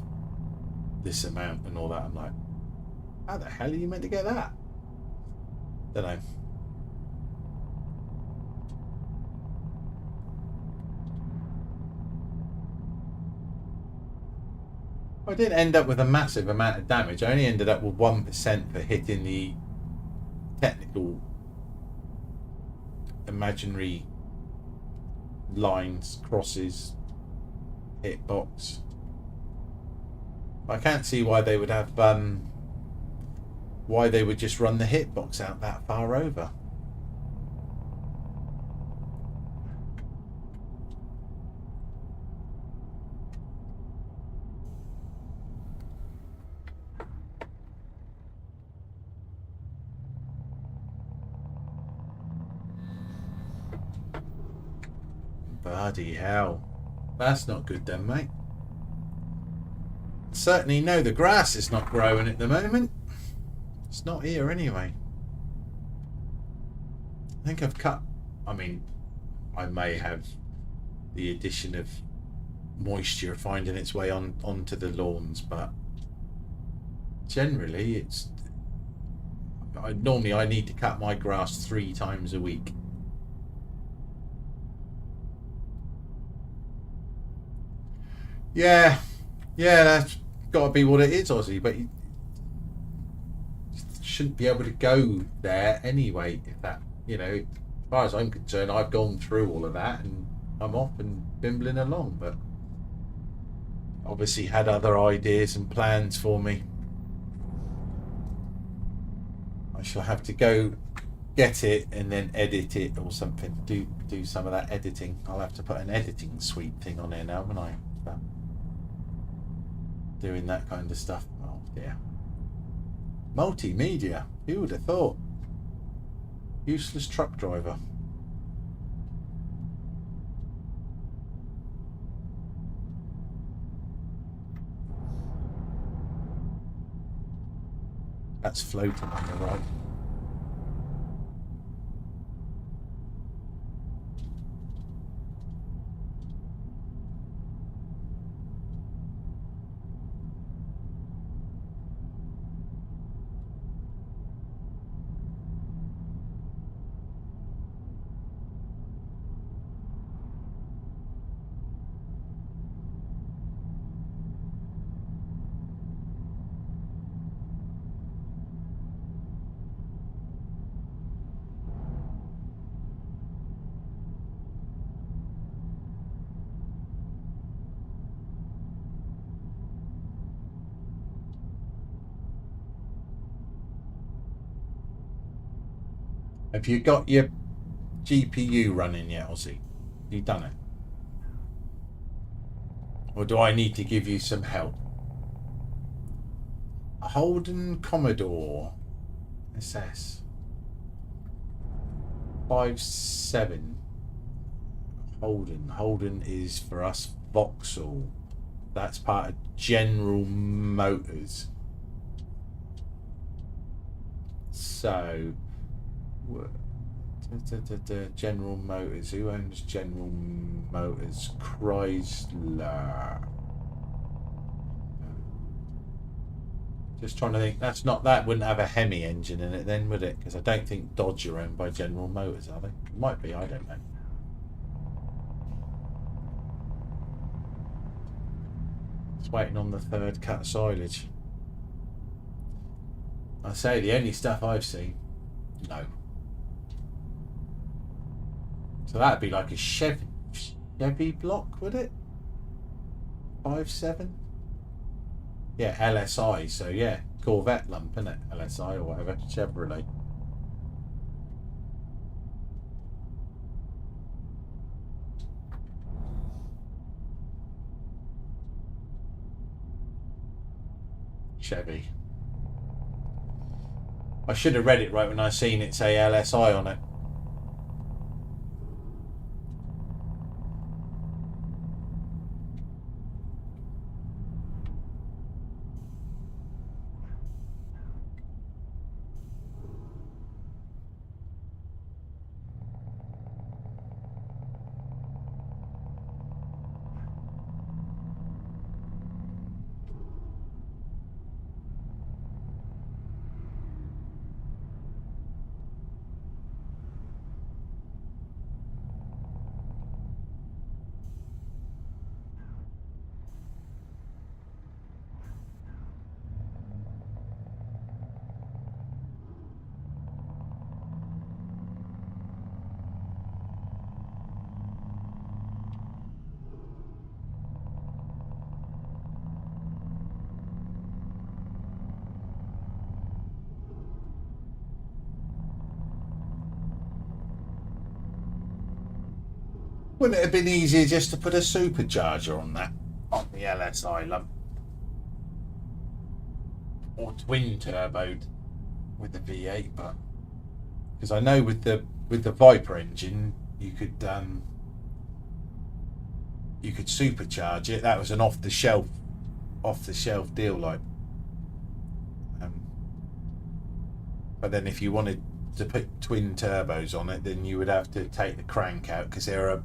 this amount and all that. I'm like, how the hell are you meant to get that? Don't know. I didn't end up with a massive amount of damage. I only ended up with 1% for hitting the technical imaginary lines, crosses, hitbox. I can't see why they would have why they would just run the hitbox out that far over. Bloody hell. That's not good then, mate. Certainly know the grass is not growing at the moment. It's not here anyway. I think I've cut... I mean, I may have the addition of moisture finding its way onto the lawns, but generally it's... Normally I need to cut my grass 3 times a week. Yeah, that's got to be what it is, Ozzy. But you shouldn't be able to go there anyway. If that, as far as I'm concerned, I've gone through all of that and I'm off and bimbling along. But obviously had other ideas and plans for me. I shall have to go get it and then edit it or something. Do some of that editing. I'll have to put an editing suite thing on there now, won't I? Doing that kind of stuff. Oh dear. Multimedia. Who would have thought? Useless truck driver. That's floating on the right. Have you got your GPU running yet, Ozzy? Have you done it? Or do I need to give you some help? A Holden Commodore SS 57. Holden is for us Vauxhall. That's part of General Motors. So General Motors. Who owns General Motors? Chrysler. Just trying to think. That wouldn't have a Hemi engine in it then, would it? Because I don't think Dodge are owned by General Motors, are they? It might be. I don't know. Just waiting on the third cut silage. I say the only stuff I've seen. No. So that'd be like a Chevy block, would it? 5.7. Yeah, LSI. So yeah, Corvette lump, isn't it? LSI or whatever. Chevrolet. Chevy. I should have read it right when I seen it say LSI on it. Wouldn't it have been easier just to put a supercharger on that, on the LSI lump? Or twin turboed with the V8, but because I know with the Viper engine you could supercharge it. That was an off the shelf deal, like. But then if you wanted to put twin turbos on it, then you would have to take the crank out because they're a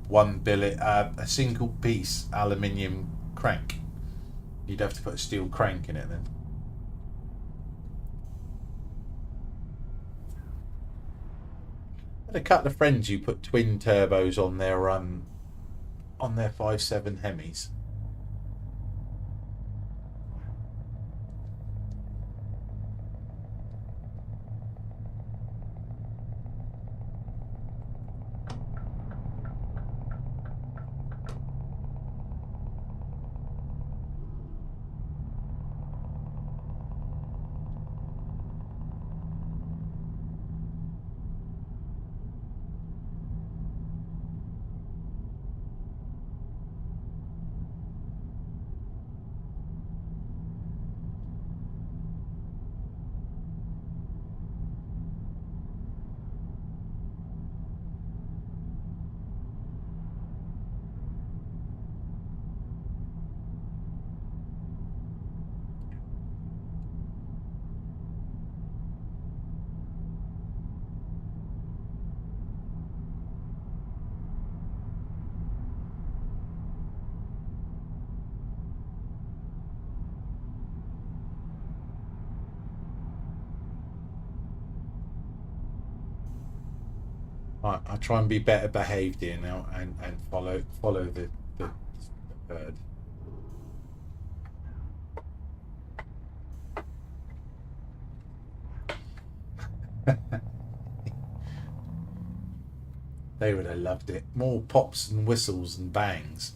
single piece aluminium crank. You'd have to put a steel crank in it then. I had a couple of friends who put twin turbos on their 5.7 Hemis. I try and be better behaved here now and follow the herd. They would have loved it. More pops and whistles and bangs.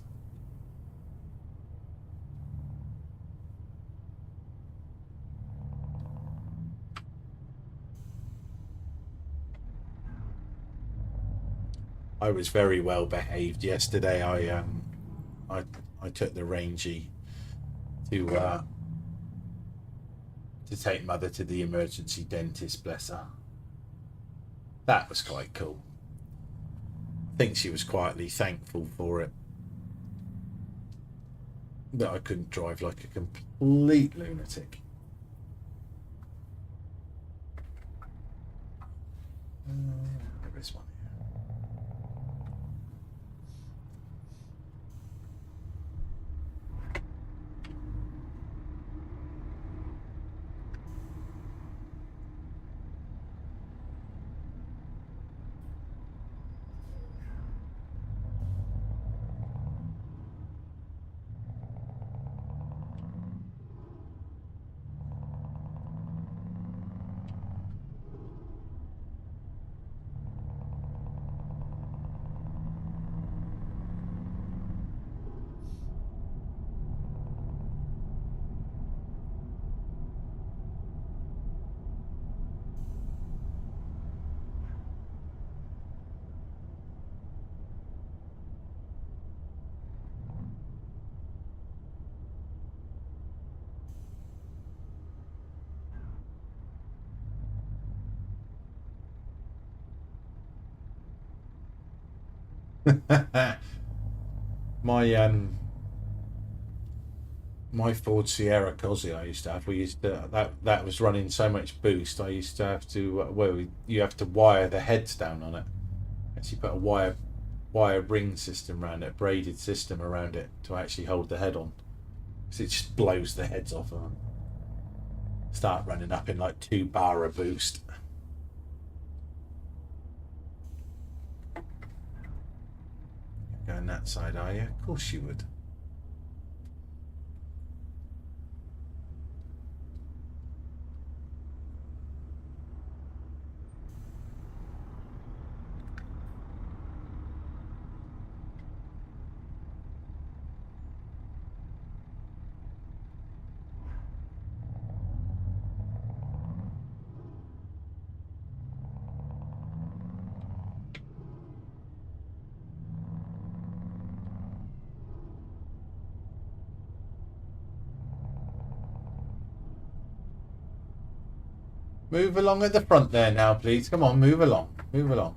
I was very well behaved yesterday. I took the Rangy to take mother to the emergency dentist. Bless her. That was quite cool. I think she was quietly thankful for it. That I couldn't drive like a complete lunatic. There is one here. My Ford Sierra Cosy I used to have. We used to that was running so much boost. I used to have to you have to wire the heads down on it. Actually, put a wire ring system around it, braided system around it to actually hold the head on. Because it just blows the heads off and start running up in like 2 bar of boost. Going that side, are you? Of course you would. Move along at the front there now, please. Come on, move along. Move along.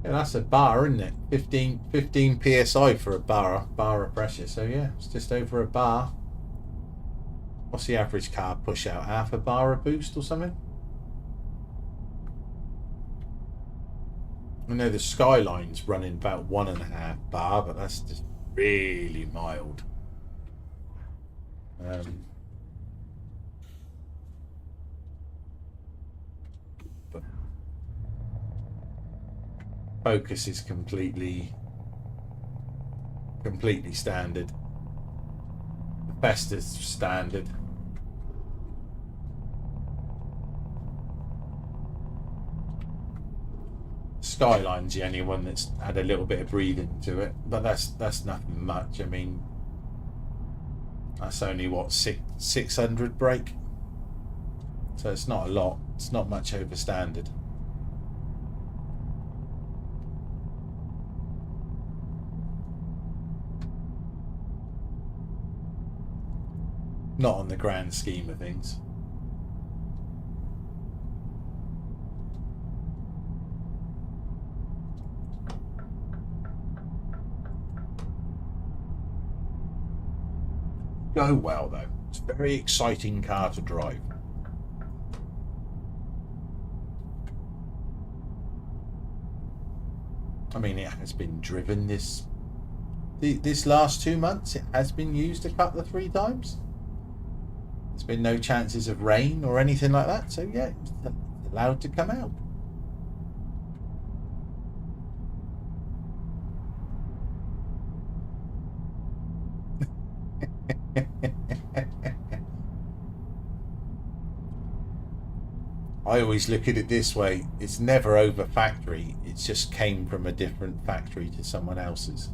Yeah, that's a bar, isn't it? 15 psi for a bar of pressure. So yeah, it's just over a bar. What's the average car push out? Half a bar of boost or something? I know the Skyline's running about 1.5 bar, but that's just really mild. But Focus is completely standard. The best is standard. Skyline's the only one that's had a little bit of breathing to it, but that's nothing much. I mean, that's only what 600 brake, so it's not a lot. It's not much over standard. Not on the grand scheme of things. Go well though. It's a very exciting car to drive. I mean, it has been driven this last 2 months. It has been used a couple of 3 times. There's been no chances of rain or anything like that, so yeah, it's allowed to come out. I always look at it this way: it's never over factory. It just came from a different factory to someone else's.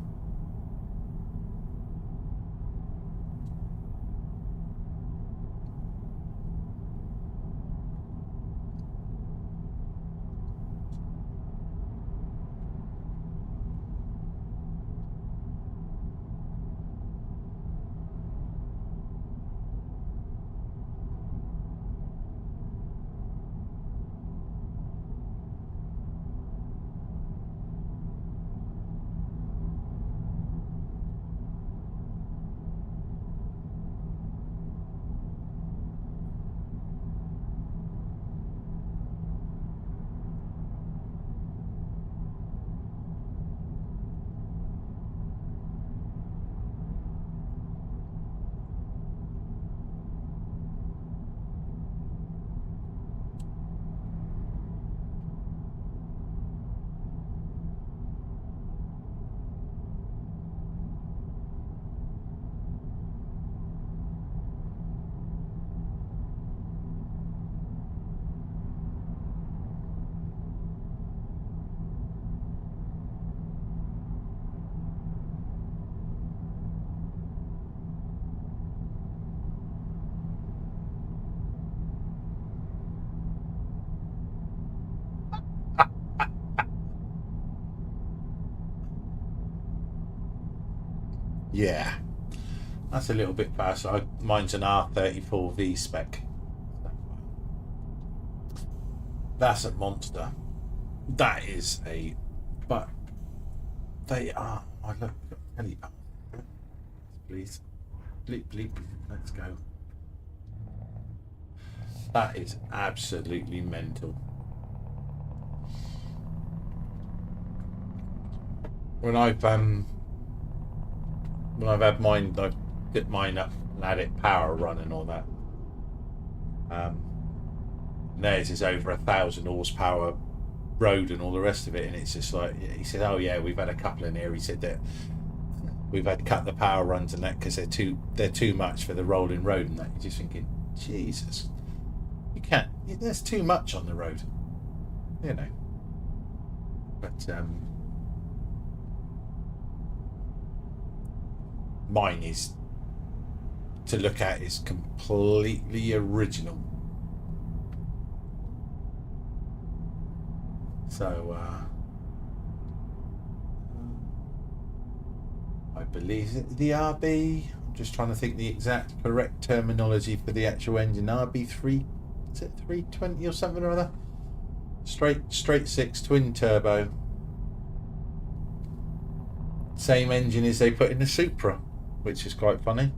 Yeah, that's a little bit faster. Mine's an R34V spec. That's a monster. That is a. But they are. I look. Heli. Please. Bleep bleep. Let's go. That is absolutely mental. When I've had mine, I've lit mine up and had it power run and all that. Theirs is over 1,000 horsepower road and all the rest of it, and it's just like he said, "Oh yeah, we've had a couple in here." He said that we've had to cut the power runs and that because they're too much for the rolling road and that. You're just thinking, Jesus, you can't. There's too much on the road, you know. But mine is, to look at, is completely original. So I believe the RB. I'm just trying to think the exact correct terminology for the actual engine. RB3, is it 320 or something or other? Straight six twin turbo. Same engine as they put in the Supra, which is quite funny.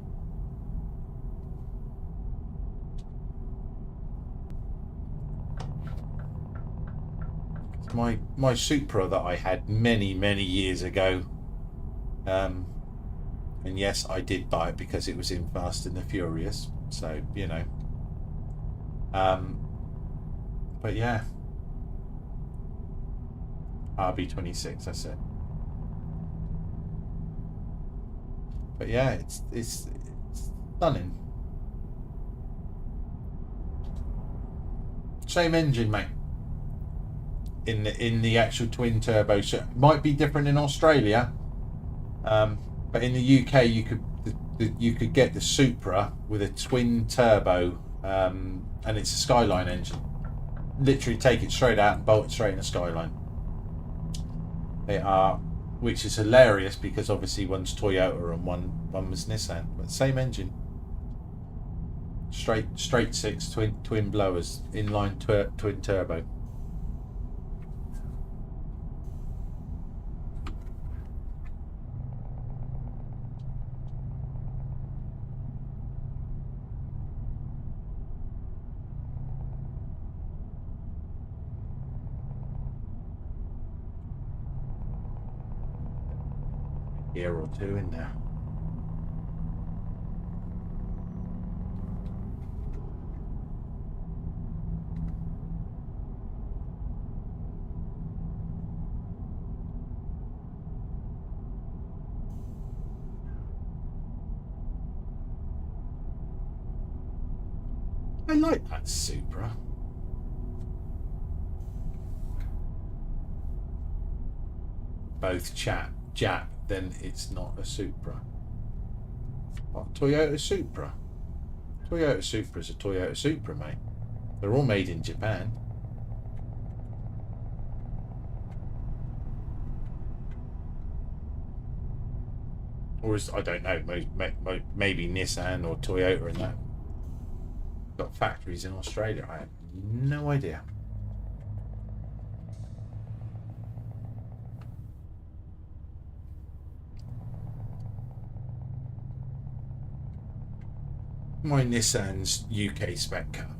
My Supra that I had many years ago, and yes, I did buy it because it was in Fast and the Furious, so you know. But yeah, RB26, that's it. But yeah, it's stunning. Same engine, mate. In the actual twin turbo, so it might be different in Australia, but in the UK you could get the Supra with a twin turbo, and it's a Skyline engine. Literally take it straight out and bolt it straight in a Skyline. They are, which is hilarious because obviously one's Toyota and one was Nissan, but same engine. Straight six twin blowers, inline twin turbo. Year or two in there. I like that Supra. Both Jap, then it's not a Supra. What, Toyota Supra? Toyota Supra is a Toyota Supra, mate. They're all made in Japan. Or is, I don't know, maybe Nissan or Toyota and that got factories in Australia. I have no idea. My Nissan's UK spec car.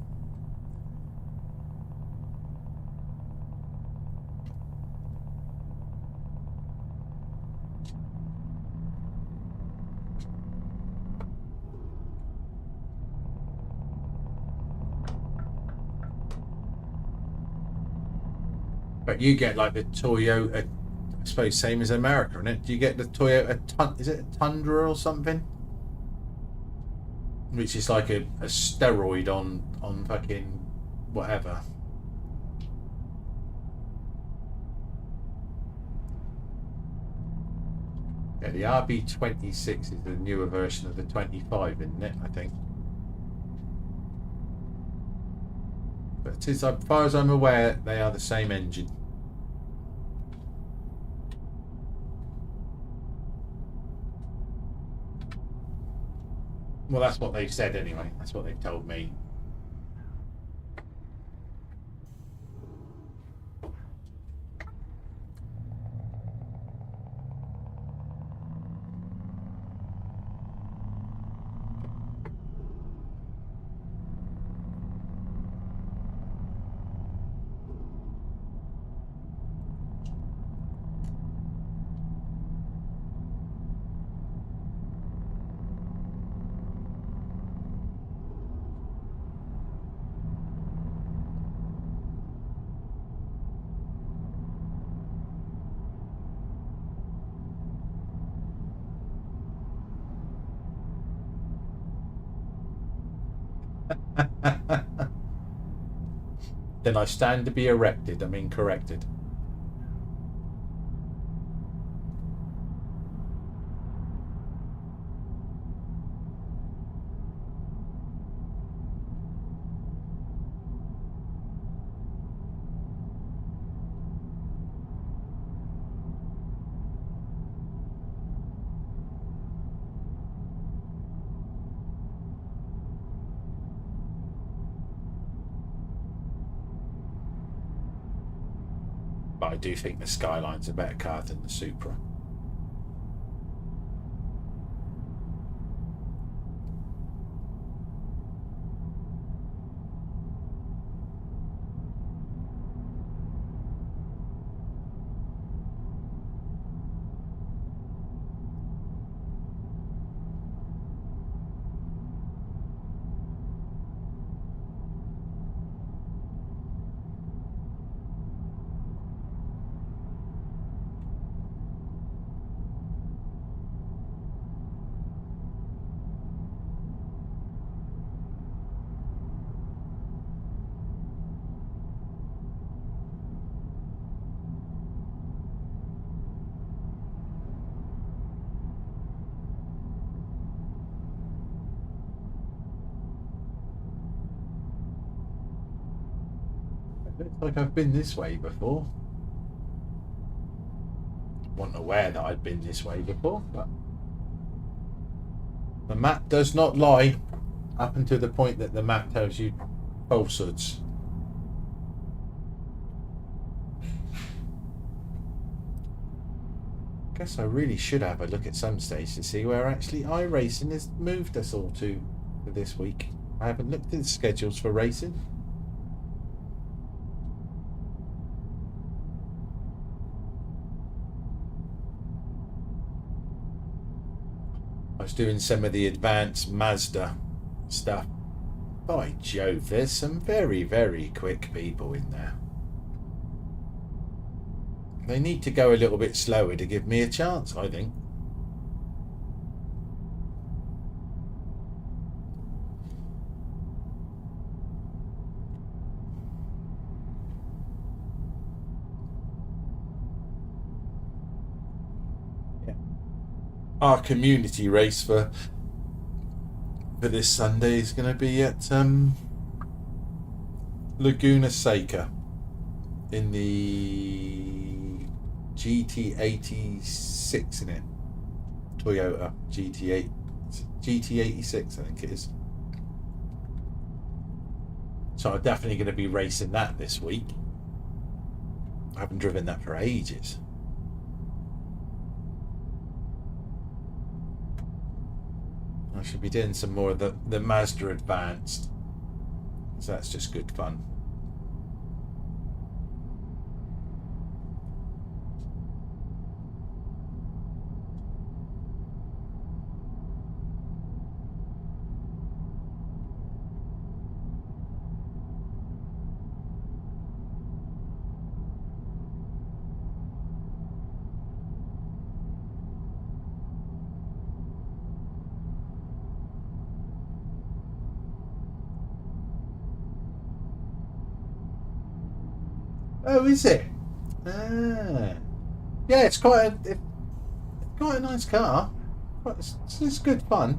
But you get like the Toyota, I suppose same as America, isn't it? Do you get the Toyota, is it a Tundra or something? Which is like a steroid on fucking whatever. Yeah, the RB26 is the newer version of the 25, isn't it? I think. But as far as I'm aware, they are the same engine. Well, that's what they've said anyway. That's what they've told me. Then I stand to be erected. I mean, corrected. But I do think the Skyline's a better car than the Supra. It looks like I've been this way before. Wasn't aware that I'd been this way before, but the map does not lie up until the point that the map tells you falsehoods. Guess I really should have a look at some stage to see where actually iRacing has moved us all to for this week. I haven't looked at the schedules for racing. I was doing some of the advanced Mazda stuff. By Jove, there's some very, very quick people in there. They need to go a little bit slower to give me a chance, I think. Yeah. Our community race for this Sunday is going to be at Laguna Seca in the GT86, in it, Toyota GT86, I think it is. So I'm definitely going to be racing that this week. I haven't driven that for ages. I should be doing some more of the Mazda Advanced. So that's just good fun. Oh, is it? Ah. Yeah, it's quite a nice car. It's good fun.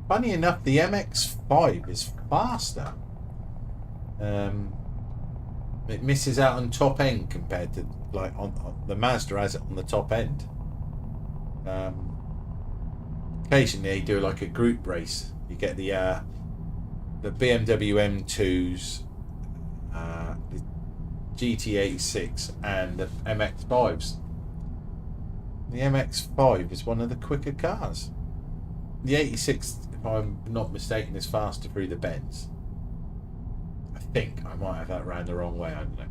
Funny enough, the MX-5 is faster. It misses out on top end compared to like on the Mazda has it on the top end. Occasionally you do like a group race. You get the BMW M2s, the GT86 and the MX5s. The MX5 is one of the quicker cars. The 86, if I'm not mistaken, is faster through the bends. I think I might have that round the wrong way. I don't know.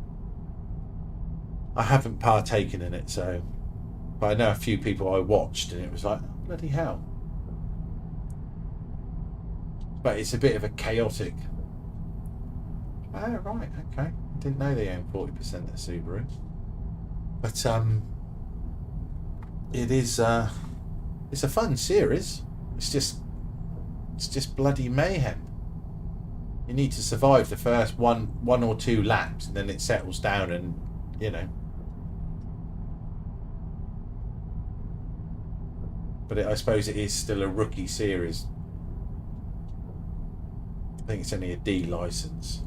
I haven't partaken in it, so, but I know a few people I watched, and it was like, oh, bloody hell. But it's a bit of a chaotic. Oh right, okay. Didn't know they own 40% of Subaru. But it is it's a fun series. It's just bloody mayhem. You need to survive the first one or two laps, and then it settles down, and you know. But I suppose it is still a rookie series. I think it's only a D license.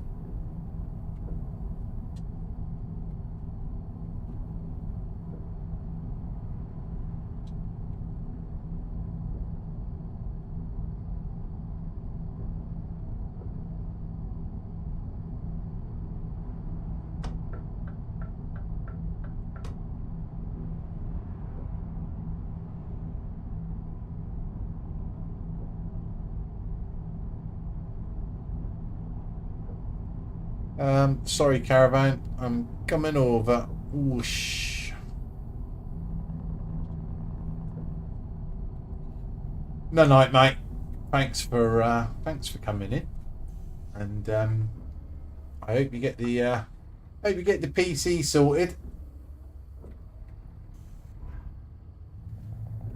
Sorry, caravan. I'm coming over. Whoosh. No night, mate. Thanks for coming in, and I hope you get the PC sorted.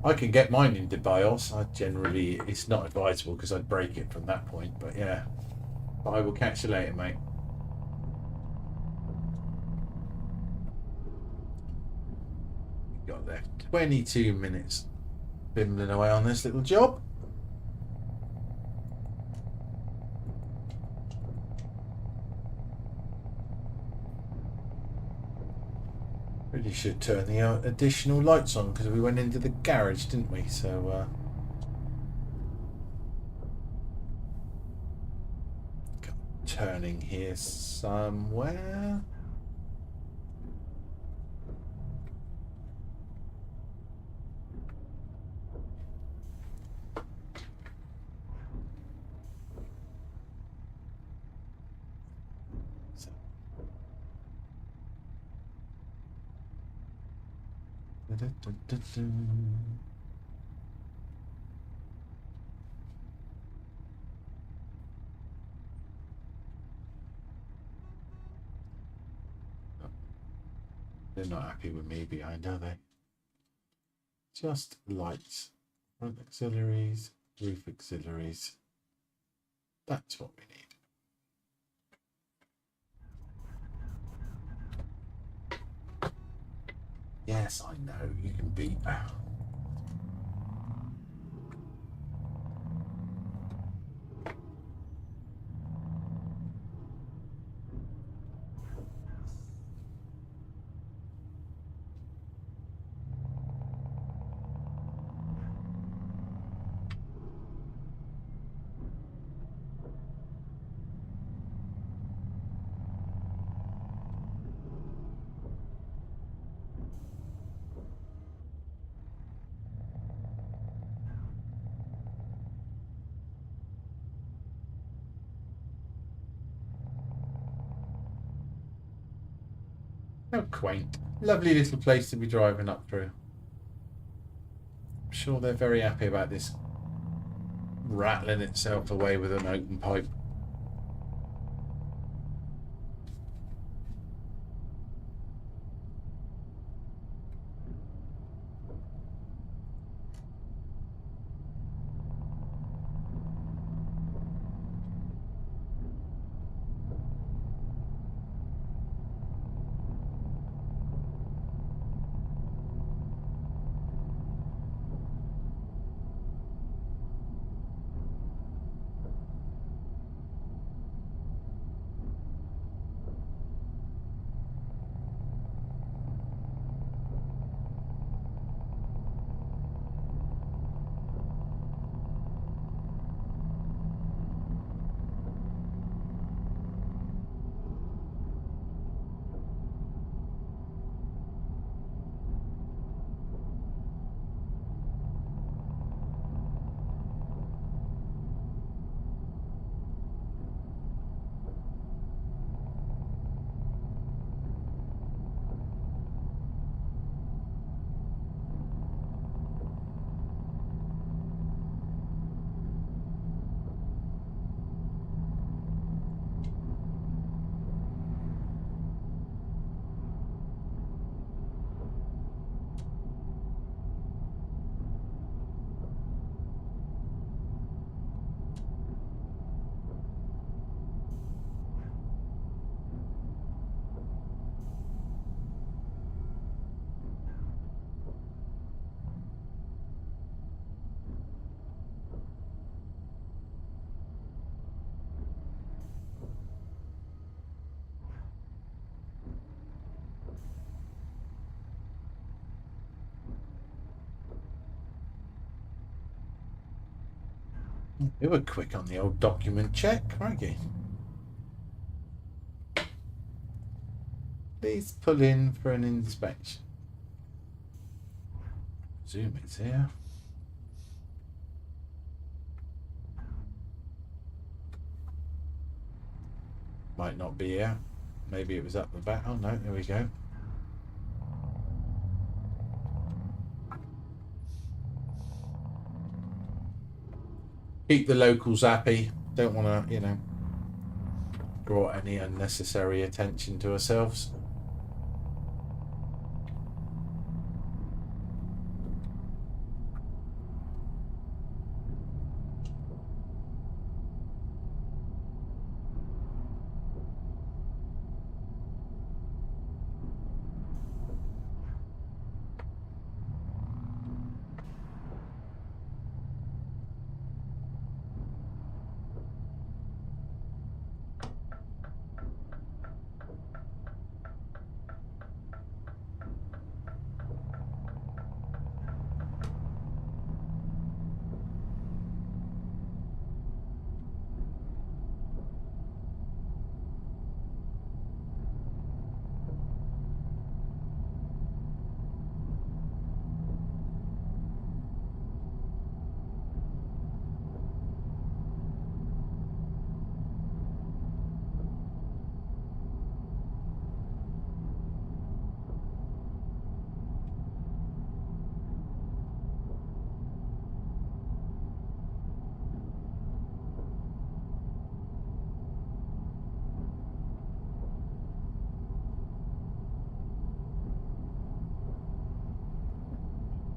I can get mine into BIOS. It's not advisable because I'd break it from that point. But yeah, I will catch you later, mate. Got there 22 minutes bimbling away on this little job. Really should turn the additional lights on because we went into the garage, didn't we? So turning here somewhere. They're not happy with me behind, are they? Just lights, front auxiliaries, roof auxiliaries. That's what we need. Yes, I know you can beat. How quaint. Lovely little place to be driving up through. I'm sure they're very happy about this rattling itself away with an open pipe. They were quick on the old document check, crikey. Please pull in for an inspection. Zoom it's here. Might not be here. Maybe it was up the back. Oh no, there we go. Keep the locals happy. Don't want to, you know, draw any unnecessary attention to ourselves.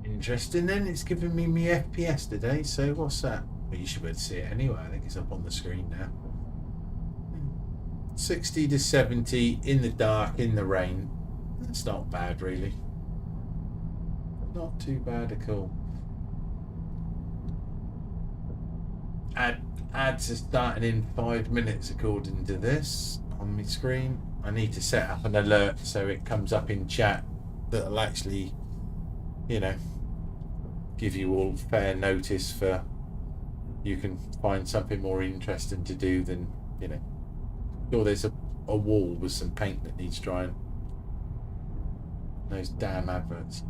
Interesting then, it's giving me my FPS today, so what's that? Well, you should be able to see it anyway, I think it's up on the screen now. 60 to 70 in the dark, in the rain. That's not bad really. Not too bad at all. Ads are starting in 5 minutes according to this on my screen. I need to set up an alert so it comes up in chat that'll actually, you know, give you all fair notice for you can find something more interesting to do than, you know, sure there's a wall with some paint that needs drying. Those damn adverts.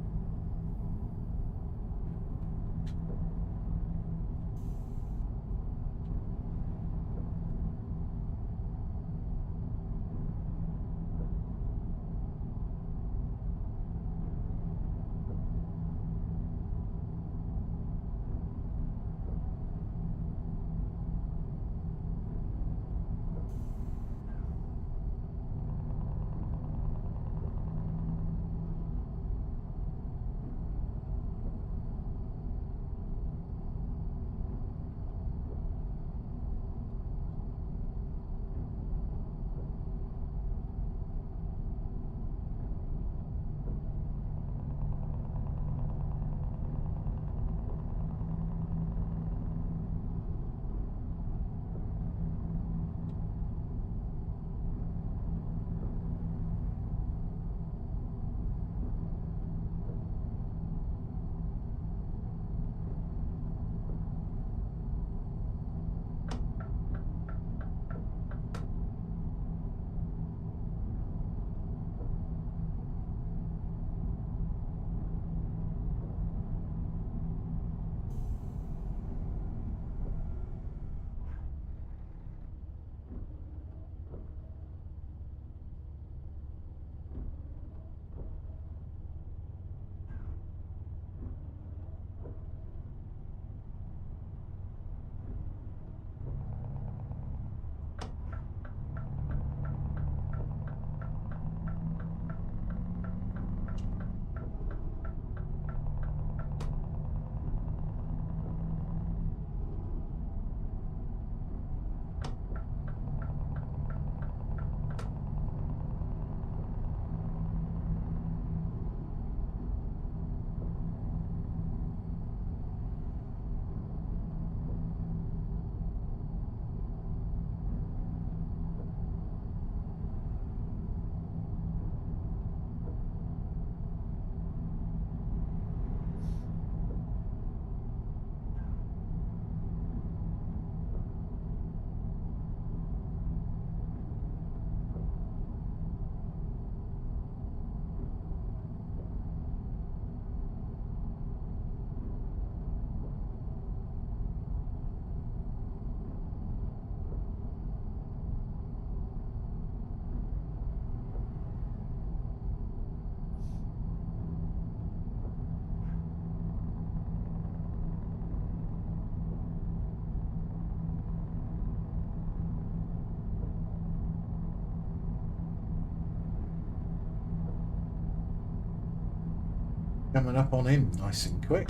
Coming up on him nice and quick.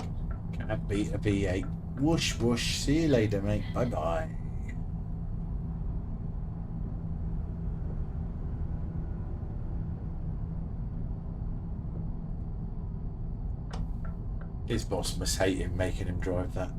Can't beat a V8. Whoosh, whoosh. See you later, mate. Bye-bye. His boss must hate him making him drive that.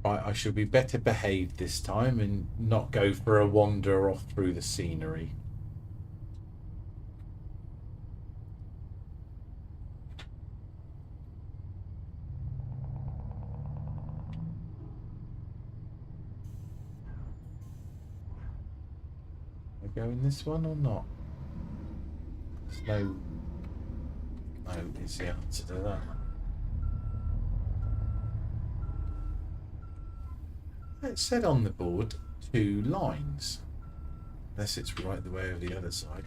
Right, I shall be better behaved this time and not go for a wander off through the scenery. Am I going this one or not? There's no is the answer to that. It said on the board 2 lines. Unless it's right the way of the other side.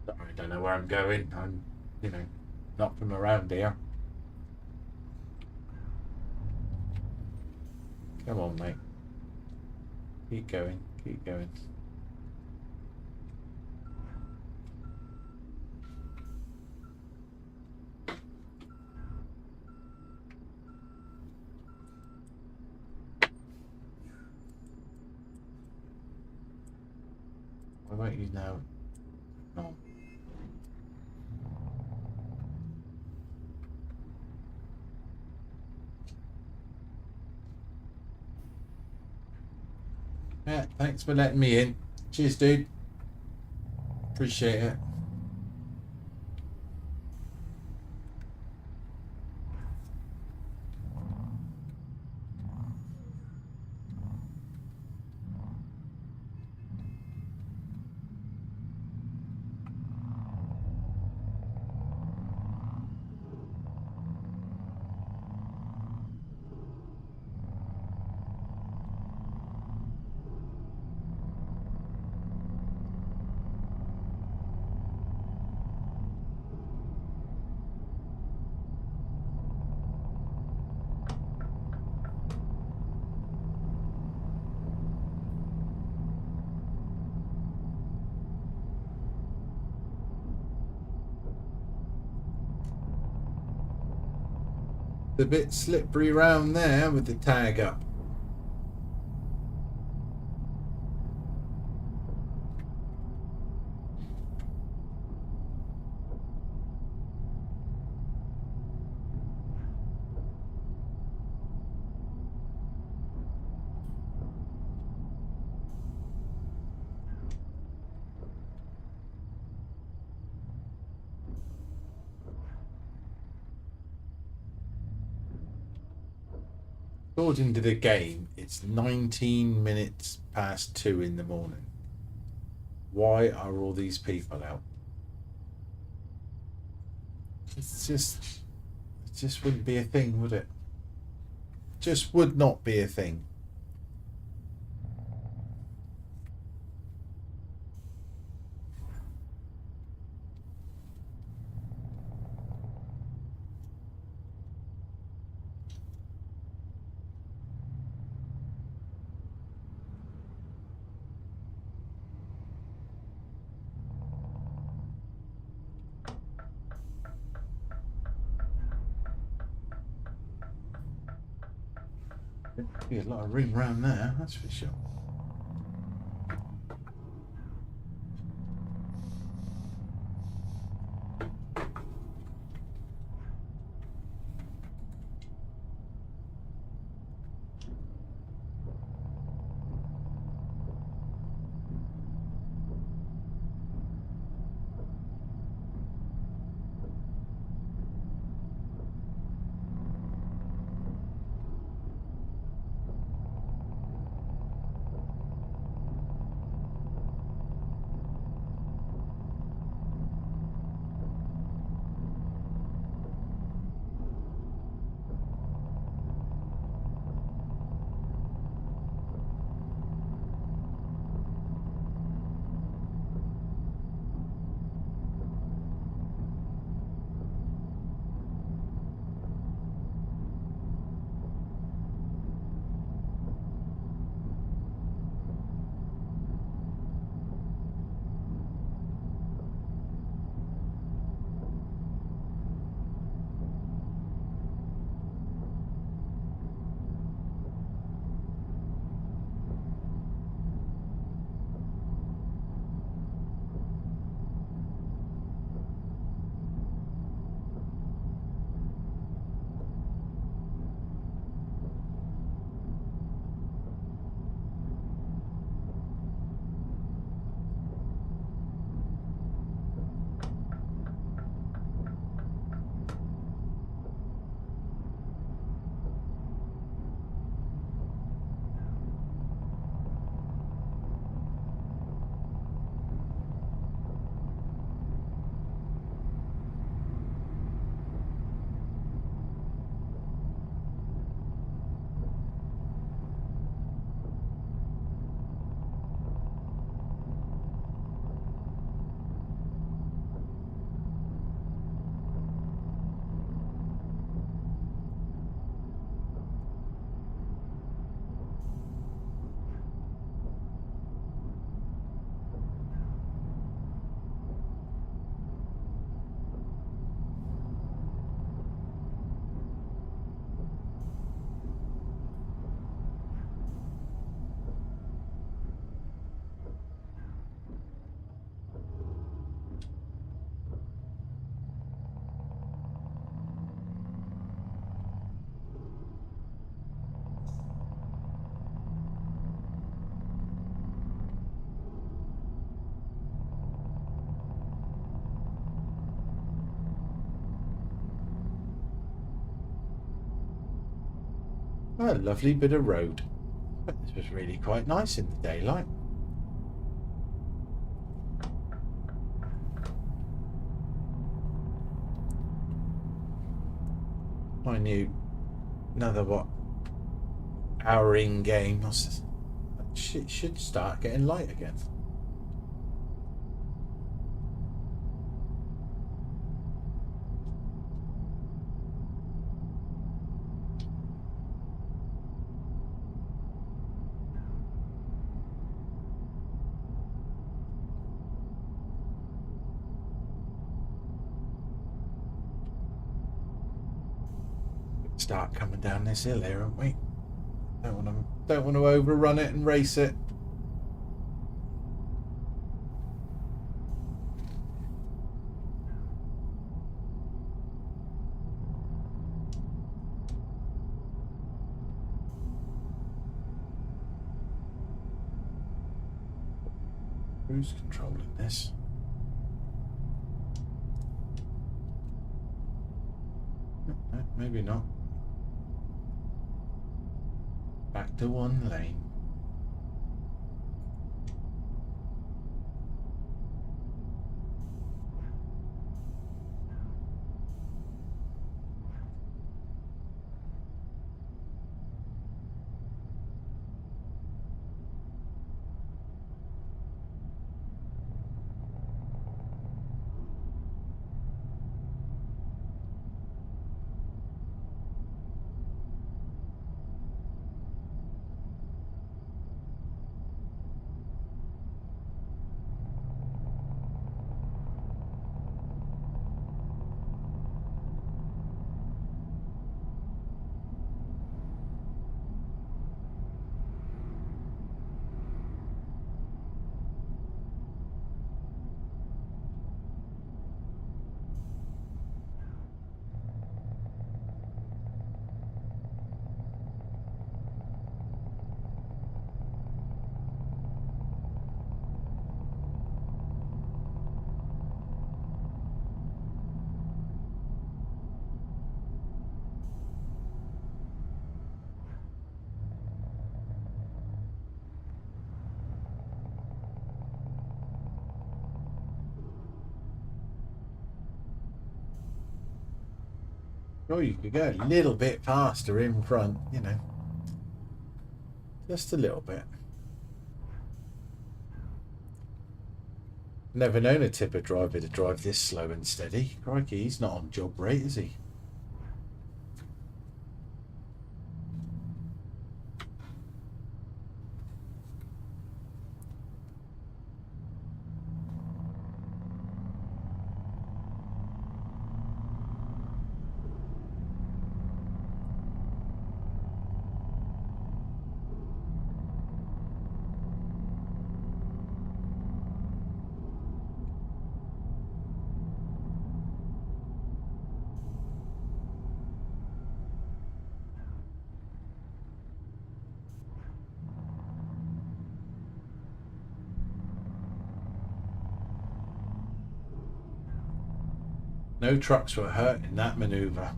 I don't know where I'm going. I'm, not from around here. Come on, mate. Keep going, keep going. Why won't you now? No. Yeah, thanks for letting me in. Cheers, dude. Appreciate it. A bit slippery round there with the tag up. According to the game, it's 19 minutes past 2 in the morning. Why are all these people out? It just wouldn't be a thing, would it? Just would not be a thing. Be a lot of room around there, that's for sure. Oh, a lovely bit of road. But this was really quite nice in the daylight. I knew another hour in game. It should start getting light again. Start coming down this hill here, aren't we? Don't want to overrun it and race it. Who's controlling this? Maybe not. Back to one lane. Or you could go a little bit faster in front, you know. Just a little bit. Never known a tipper driver to drive this slow and steady. Crikey, he's not on job rate, is he? No trucks were hurt in that manoeuvre.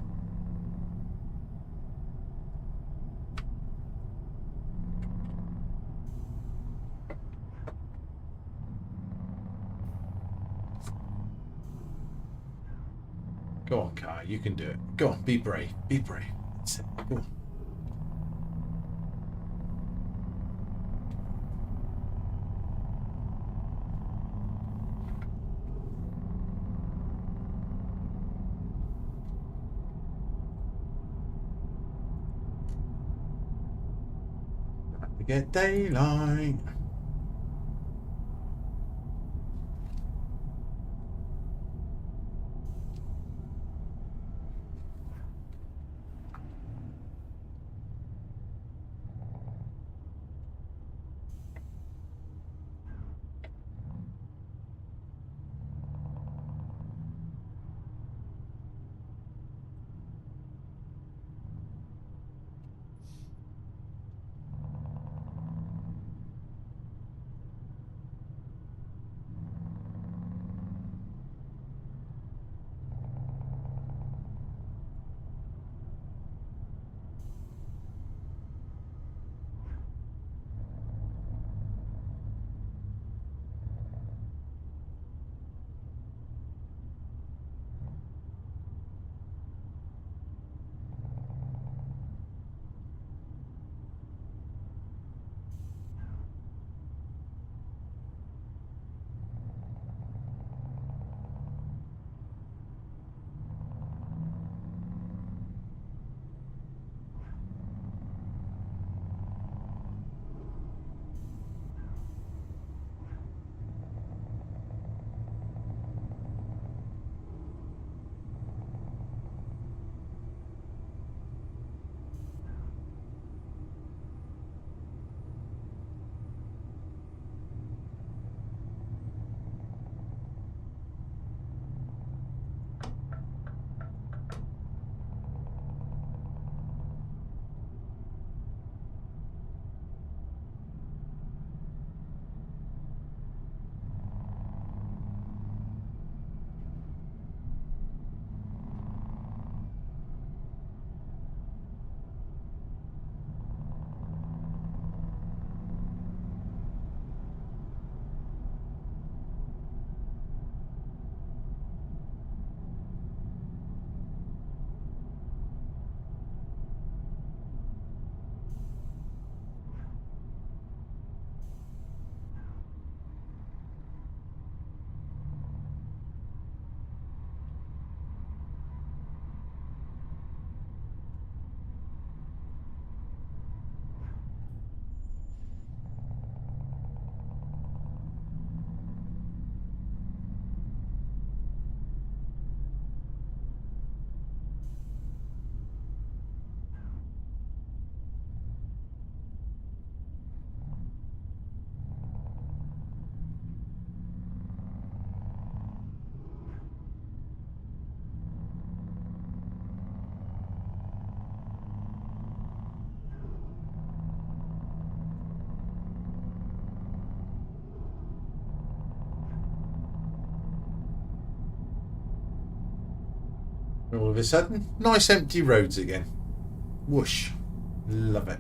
Go on, car, you can do it. Go on, be brave, be brave. That's it. Go on. Have to get daylight. All of a sudden, nice empty roads again. Whoosh. Love it.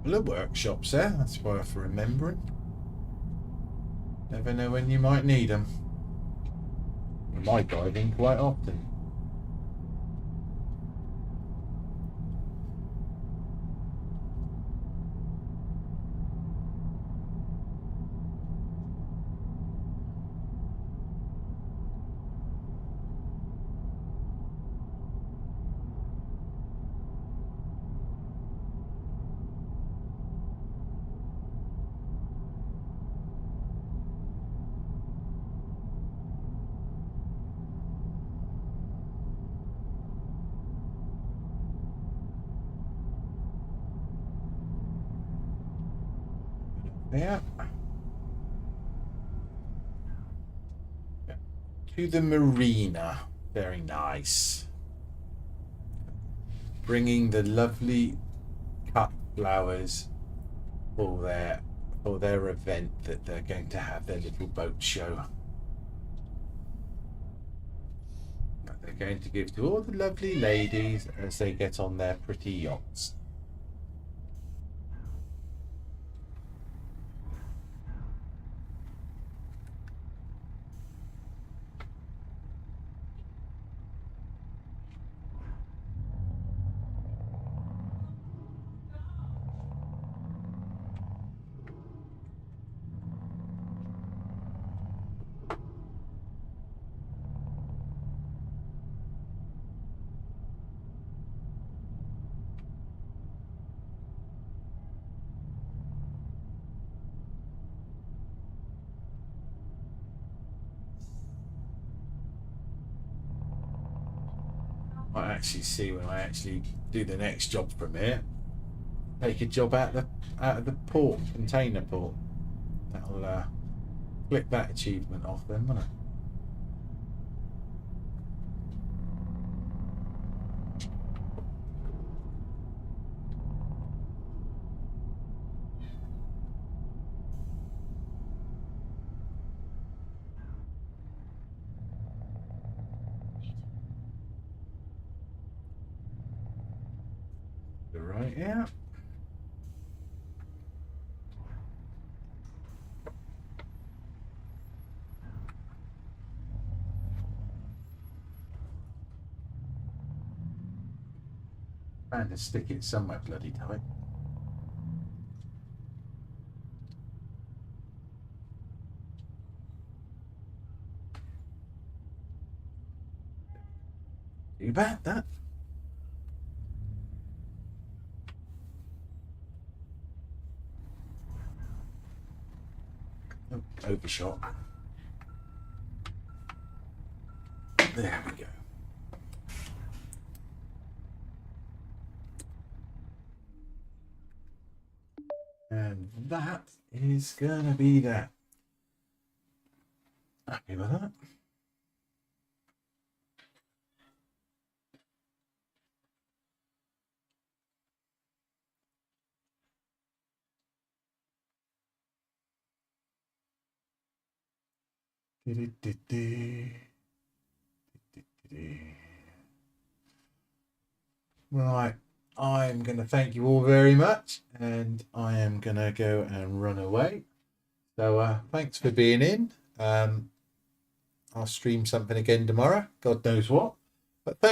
couple of workshops there. That's worth remembering. Never know when you might need them. You might dive in quite often. Yeah. To the marina. Very nice. Bringing the lovely cut flowers for their event that they're going to have, their little boat show. That they're going to give to all the lovely ladies as they get on their pretty yachts. Might actually see when I actually do the next job from here. Take a job out of the port, container port. That'll click that achievement off then, won't it? Right, yeah. Trying to stick it somewhere bloody tight. Too bad that. Oh, overshot. There we go. And that is gonna be that. Happy with that. Right, I'm going to thank you all very much, and I am going to go and run away. So thanks for being in. I'll stream something again tomorrow, God knows what. But thanks.